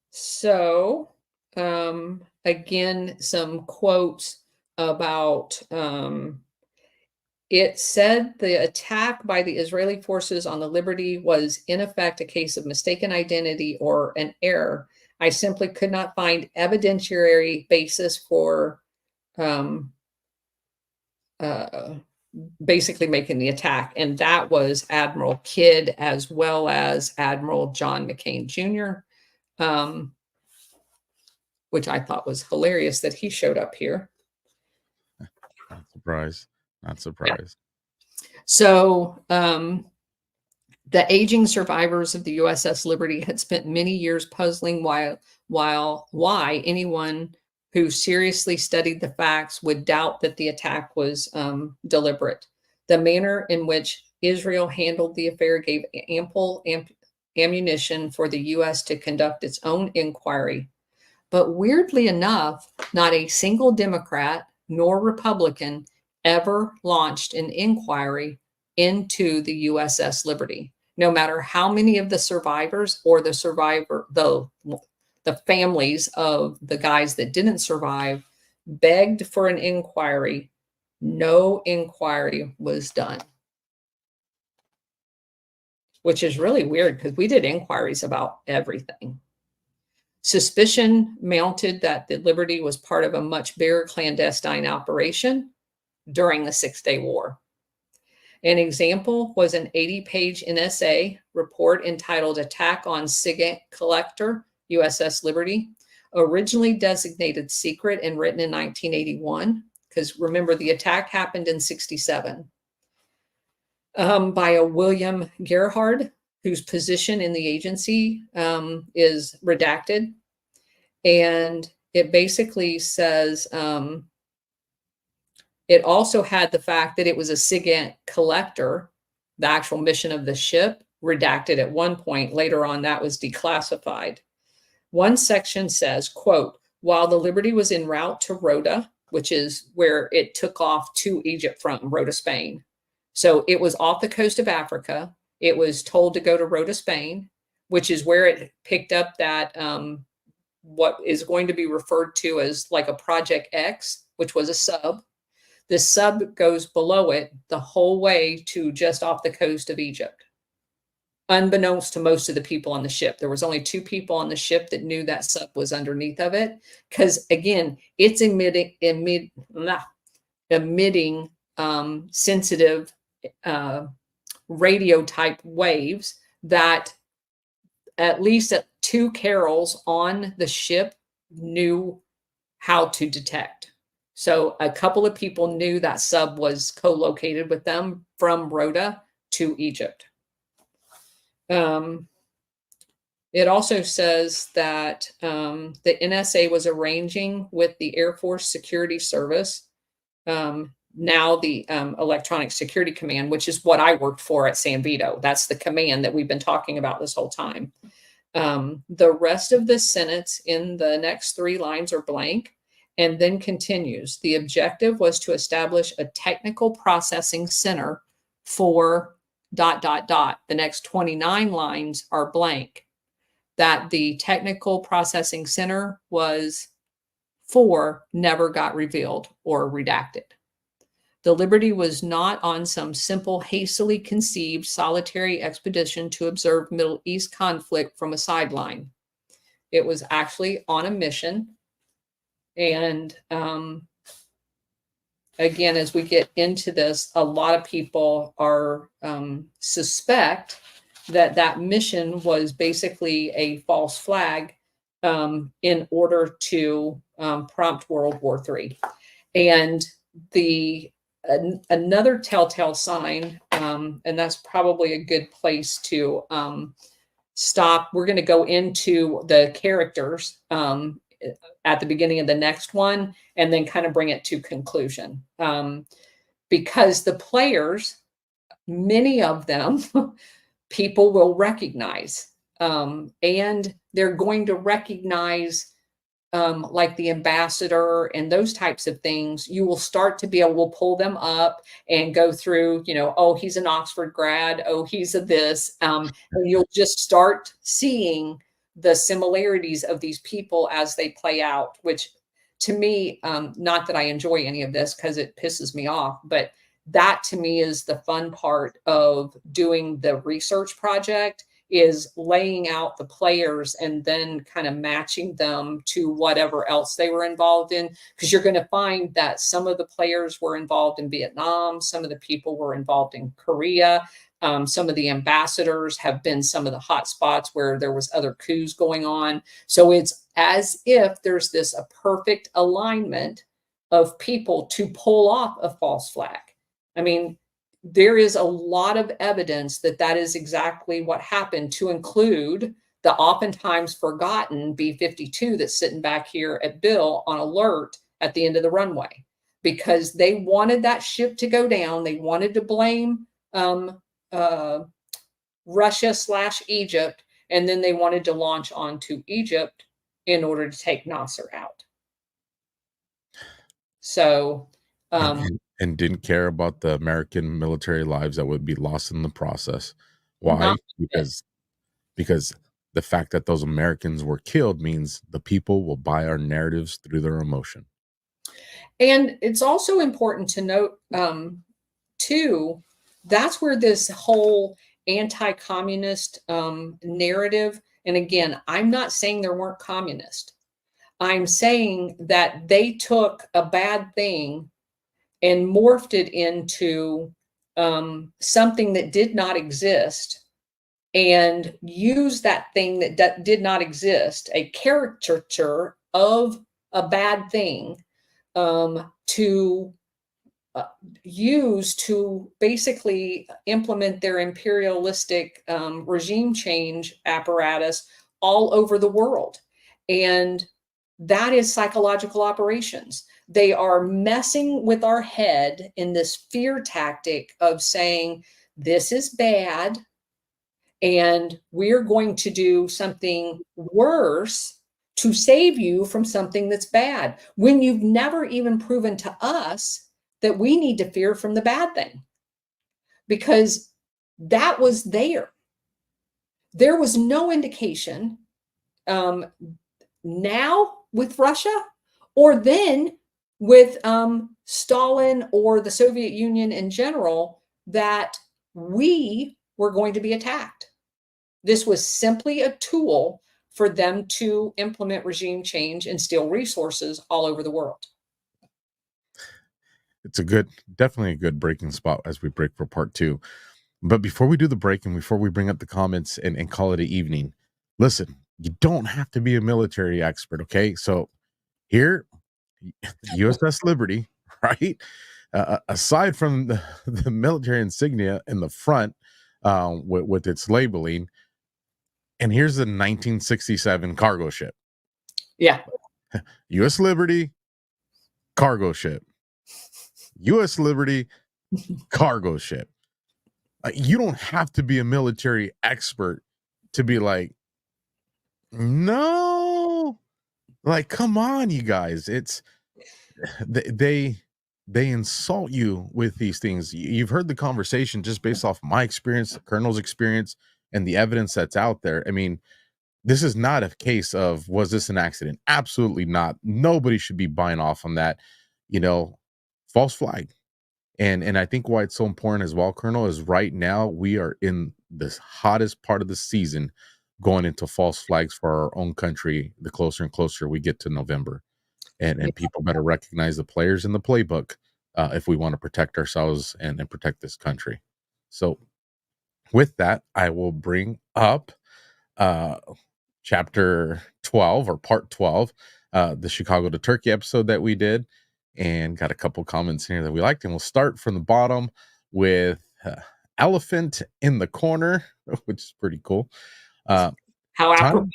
So, again, some quotes about, it said the attack by the Israeli forces on the Liberty was in effect a case of mistaken identity or an error. I simply could not find evidentiary basis for basically making the attack. And that was Admiral Kidd as well as Admiral John McCain Jr., which I thought was hilarious that he showed up here. Not surprised. Not surprised. Yeah. So the aging survivors of the USS Liberty had spent many years puzzling why anyone who seriously studied the facts would doubt that the attack was deliberate. The manner in which Israel handled the affair gave ample ammunition for the U.S. to conduct its own inquiry. But weirdly enough, not a single Democrat nor Republican ever launched an inquiry into the USS Liberty, no matter how many of the survivors or the families of the guys that didn't survive begged for an inquiry. No inquiry was done, which is really weird because we did inquiries about everything. Suspicion mounted that the Liberty was part of a much bigger clandestine operation during the 6-Day War. An example was an 80-page NSA report entitled Attack on SIGINT Collector, USS Liberty, originally designated secret and written in 1981, because remember, the attack happened in 1967, by a William Gerhard, whose position in the agency is redacted. And it basically says, it also had the fact that it was a SIGINT collector, the actual mission of the ship, redacted at one point. Later on, that was declassified. One section says, quote, while the Liberty was en route to Rota, which is where it took off to Egypt from Rota, Spain. So it was off the coast of Africa. It was told to go to Rota, Spain, which is where it picked up that what is going to be referred to as like a Project X, which was a sub. The sub goes below it the whole way to just off the coast of Egypt. Unbeknownst to most of the people on the ship. There was only 2 people on the ship that knew that sub was underneath of it. Because again, it's emitting sensitive radio type waves that at least 2 Carols on the ship knew how to detect. So a couple of people knew that sub was co-located with them from Rota to Egypt. Um, it also says that the NSA was arranging with the Air Force Security Service, now the Electronic Security Command, which is what I worked for at San Vito. That's the command that we've been talking about this whole time. The rest of the sentence in the next 3 lines are blank, and then continues. The objective was to establish a technical processing center for ... The next 29 lines are blank. That the technical processing center was for never got revealed or redacted. The Liberty was not on some simple, hastily conceived, solitary expedition to observe Middle East conflict from a sideline. It was actually on a mission. And again, as we get into this, a lot of people are suspect that that mission was basically a false flag in order to prompt World War III. And another telltale sign, and that's probably a good place to stop. We're going to go into the characters at the beginning of the next one, and then kind of bring it to conclusion. Because the players, many of them, people will recognize, and they're going to recognize like the ambassador and those types of things. You will start to be able to pull them up and go through, oh, he's an Oxford grad. Oh, he's a this. And you'll just start seeing the similarities of these people as they play out, which to me, not that I enjoy any of this because it pisses me off, but that to me is the fun part of doing the research project, is laying out the players and then kind of matching them to whatever else they were involved in. Because you're going to find that some of the players were involved in Vietnam, some of the people were involved in Korea, some of the ambassadors have been some of the hot spots where there was other coups going on. So it's as if there's this a perfect alignment of people to pull off a false flag. I mean, there is a lot of evidence that that is exactly what happened, to include the oftentimes forgotten B-52 that's sitting back here at Bill on alert at the end of the runway, because they wanted that ship to go down. They wanted to blame Russia/Egypt, and then they wanted to launch onto Egypt in order to take Nasser out. So, and didn't care about the American military lives that would be lost in the process. Why? Because the fact that those Americans were killed means the people will buy our narratives through their emotion. And it's also important to note, too, that's where this whole anti-communist narrative, and again, I'm not saying there weren't communists. I'm saying that they took a bad thing and morphed it into something that did not exist, and used that thing that did not exist, a caricature of a bad thing, to use to basically implement their imperialistic regime change apparatus all over the world. And that is psychological operations. They are messing with our head in this fear tactic of saying, this is bad, and we're going to do something worse to save you from something that's bad, when you've never even proven to us that we need to fear from the bad thing, because that was there. There was no indication now with Russia, or then with Stalin or the Soviet Union in general, that we were going to be attacked. This was simply a tool for them to implement regime change and steal resources all over the world. It's definitely a good breaking spot as we break for part 2. But before we do the break, and before we bring up the comments and call it an evening, listen, you don't have to be a military expert, okay? So here, USS Liberty, right? Aside from the military insignia in the front, with its labeling. And here's the 1967 cargo ship. Yeah. U.S. Liberty, cargo ship. U.S. Liberty, cargo ship. You don't have to be a military expert to be like, no, like, come on, you guys. It's they insult you with these things. You've heard the conversation just based off my experience, the Colonel's experience, and the evidence that's out there. I mean, this is not a case of, was this an accident? Absolutely not. Nobody should be buying off on that, false flag. And I think why it's so important as well, Colonel, is right now we are in this hottest part of the season going into false flags for our own country the closer and closer we get to November. And people better recognize the players in the playbook if we want to protect ourselves and protect this country. So with that, I will bring up chapter 12 or part 12, the Chicago to Turkey episode that we did, and got a couple comments here that we liked. And we'll start from the bottom with Elephant in the Corner, which is pretty cool. How apropos.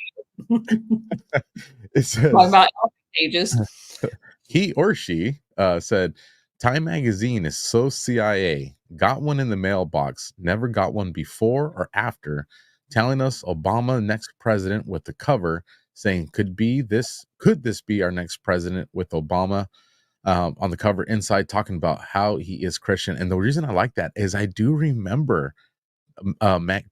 It says, Talking about pages. He or she said, Time magazine is so CIA. Got one in the mailbox. Never got one before or after. Telling us Obama next president, with the cover saying, could this be our next president, with Obama on the cover inside talking about how he is Christian. And the reason I like that is I do remember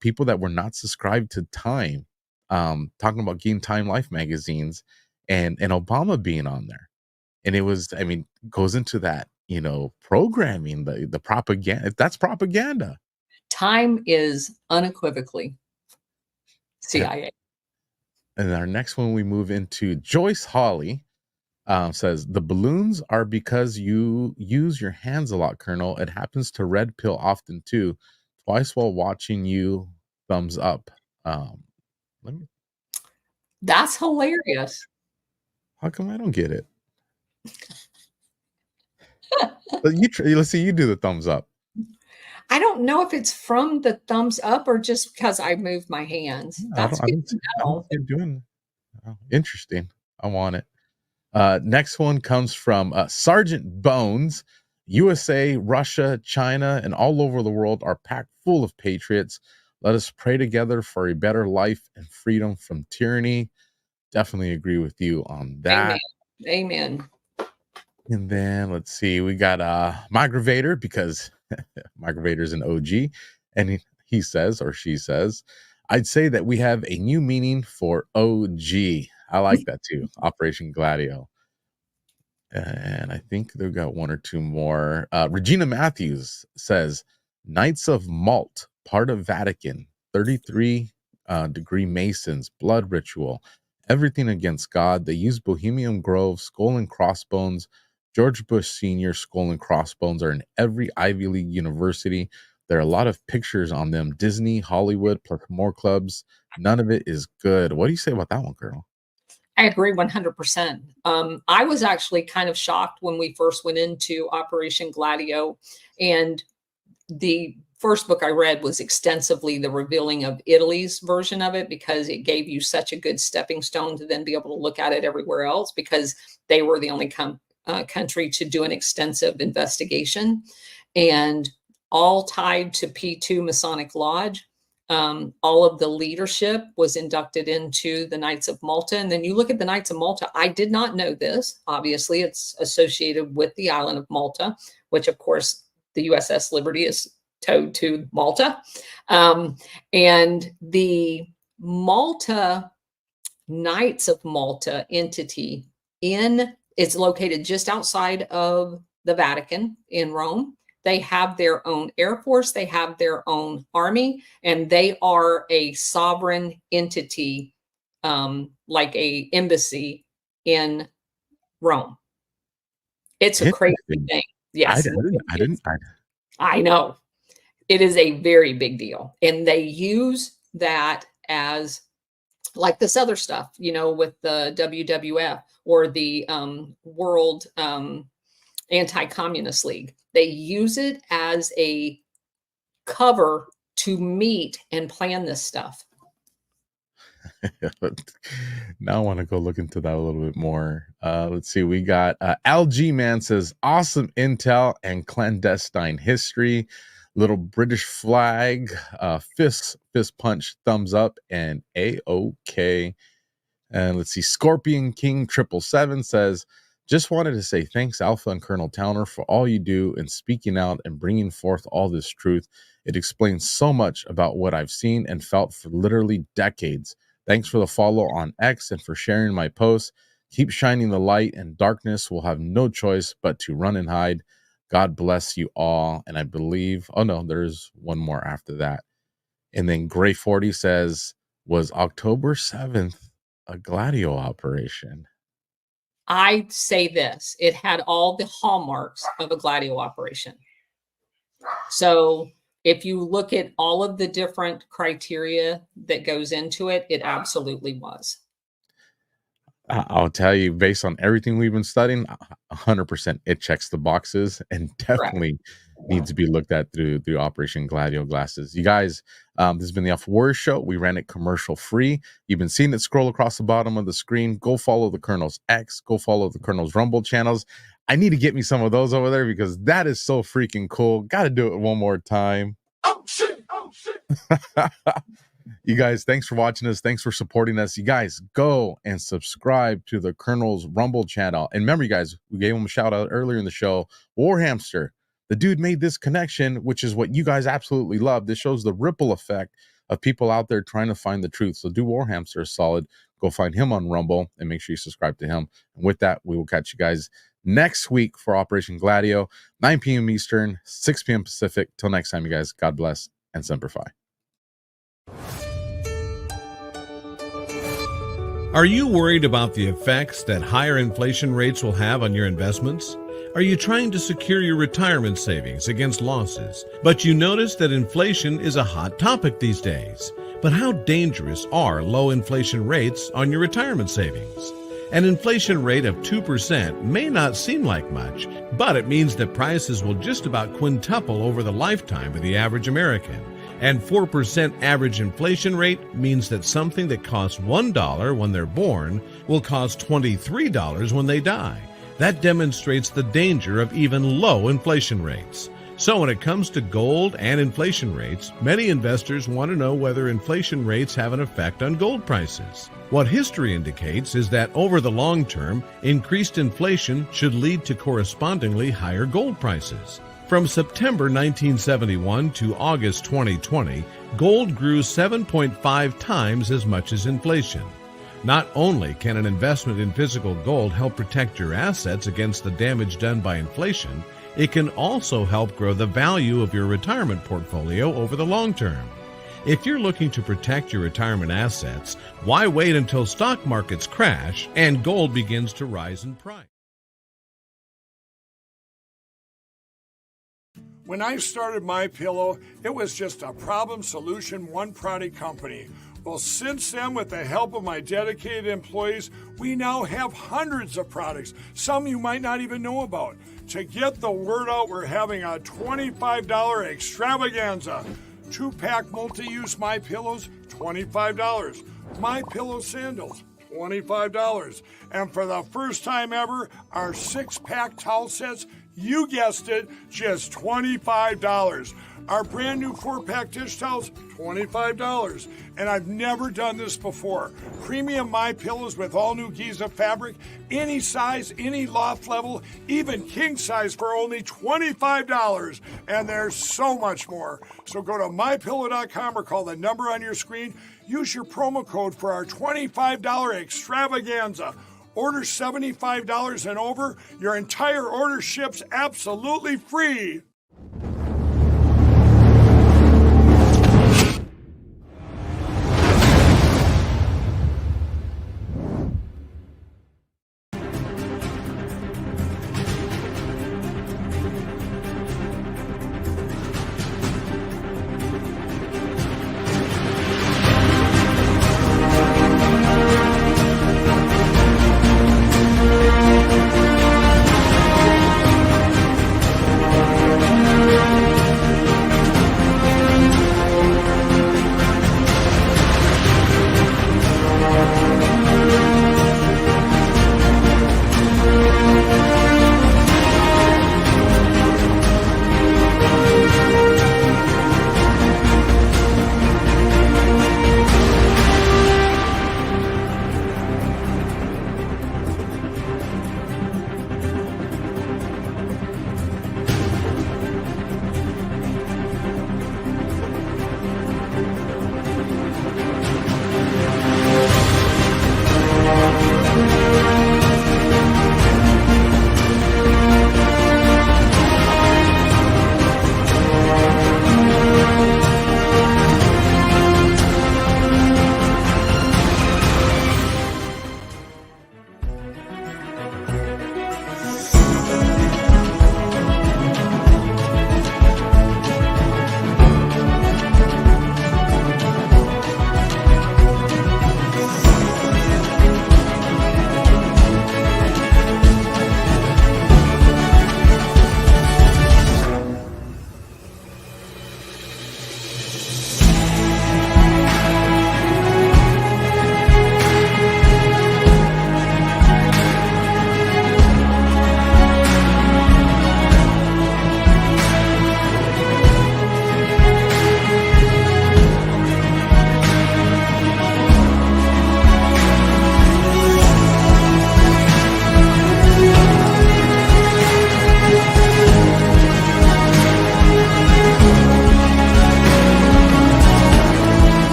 people that were not subscribed to Time talking about getting Time Life magazines and Obama being on there. And it was, I mean, goes into that, programming, the propaganda. That's propaganda. Time is unequivocally CIA. And our next one, we move into Joyce Hawley. Says, the balloons are because you use your hands a lot, Colonel. It happens to Red Pill often too. Twice while watching you. Thumbs up. That's hilarious. How come I don't get it? Let's see. You do the thumbs up. I don't know if it's from the thumbs up or just because I moved my hands. That's good to know. You're doing interesting. I want it. Next one comes from Sergeant Bones. USA, Russia, China, and all over the world are packed full of patriots. Let us pray together for a better life and freedom from tyranny. Definitely agree with you on that. Amen. And then let's see, we got Migravator, because Migravator's an OG, and he says, or she says, I'd say that we have a new meaning for OG. I like that too. Operation Gladio. And I think they've got one or two more. Regina Matthews says, Knights of Malt, part of Vatican, 33 degree Masons, blood ritual, everything against God. They use Bohemian Grove, skull and crossbones. George Bush Sr. skull and crossbones are in every Ivy League university. There are a lot of pictures on them. Disney, Hollywood, plus more clubs. None of it is good. What do you say about that one, Colonel? I agree 100%. I was actually kind of shocked when we first went into Operation Gladio, and the first book I read was extensively the revealing of Italy's version of it, because it gave you such a good stepping stone to then be able to look at it everywhere else, because they were the only country to do an extensive investigation, and all tied to P2 Masonic Lodge. All of the leadership was inducted into the Knights of Malta. And then you look at the Knights of Malta. I did not know this. Obviously, it's associated with the island of Malta, which, of course, the USS Liberty is towed to Malta. And the Malta Knights of Malta entity is located just outside of the Vatican in Rome. They have their own Air Force, they have their own army, and they are a sovereign entity, like a embassy in Rome. It's a crazy thing. Yes. I know. It is a very big deal. And they use that as like this other stuff, with the WWF or the World Anti-Communist League. They use it as a cover to meet and plan this stuff. Now I want to go look into that a little bit more. Let's see. We got LG Man says, awesome intel and clandestine history. Little British flag, fist punch, thumbs up, and A-OK. And let's see. Scorpion King 777 says, just wanted to say thanks, Alpha and Colonel Towner, for all you do in speaking out and bringing forth all this truth. It explains so much about what I've seen and felt for literally decades. Thanks for the follow on X and for sharing my posts. Keep shining the light, and darkness will have no choice but to run and hide. God bless you all. And I believe, oh no, there's one more after that. And then Gray 40 says, was October 7th a GLADIO operation? I say this, it had all the hallmarks of a GLADIO operation. So if you look at all of the different criteria that goes into it, it absolutely was. I'll tell you, based on everything we've been studying, 100% it checks the boxes and definitely needs to be looked at through Operation GLADIO glasses. You guys, this has been the Alpha Warrior Show. We ran it commercial free. You've been seeing it scroll across the bottom of the screen. Go follow the Colonel's X. Go follow the Colonel's Rumble channels. I need to get me some of those over there because that is so freaking cool. Got to do it one more time. Oh, shit. Oh, shit. You guys, thanks for watching us. Thanks for supporting us. You guys, go and subscribe to the Colonel's Rumble channel. And remember, you guys, we gave him a shout out earlier in the show. War Hamster, the dude made this connection, which is what you guys absolutely love. This shows the ripple effect of people out there trying to find the truth. So do War Hamster a solid. Go find him on Rumble and make sure you subscribe to him. And with that, we will catch you guys next week for Operation GLADIO, 9 p.m. Eastern, 6 p.m. Pacific. Till next time, you guys, God bless and Semper Fi. Are you worried about the effects that higher inflation rates will have on your investments? Are you trying to secure your retirement savings against losses, but you notice that inflation is a hot topic these days? But how dangerous are low inflation rates on your retirement savings? An inflation rate of 2% may not seem like much, but it means that prices will just about quintuple over the lifetime of the average American. And 4% average inflation rate means that something that costs $1 when they're born will cost $23 when they die. That demonstrates the danger of even low inflation rates. So when it comes to gold and inflation rates, many investors want to know whether inflation rates have an effect on gold prices. What history indicates is that over the long term, increased inflation should lead to correspondingly higher gold prices. From September 1971 to August 2020, gold grew 7.5 times as much as inflation. Not only can an investment in physical gold help protect your assets against the damage done by inflation, it can also help grow the value of your retirement portfolio over the long term. If you're looking to protect your retirement assets, why wait until stock markets crash and gold begins to rise in price? When I started MyPillow, it was just a problem solution, one product company. Well, since then, with the help of my dedicated employees, we now have hundreds of products, some you might not even know about. To get the word out, we're having a $25 extravaganza. 2-pack multi-use MyPillows, $25. MyPillow sandals, $25. And for the first time ever, our 6-pack towel sets, you guessed it, just $25. Our brand new 4-pack dish towels, $25. And I've never done this before. Premium MyPillows with all new Giza fabric, any size, any loft level, even king size for only $25. And there's so much more. So go to MyPillow.com or call the number on your screen. Use your promo code for our $25 extravaganza. Order $75 and over, your entire order ships absolutely free.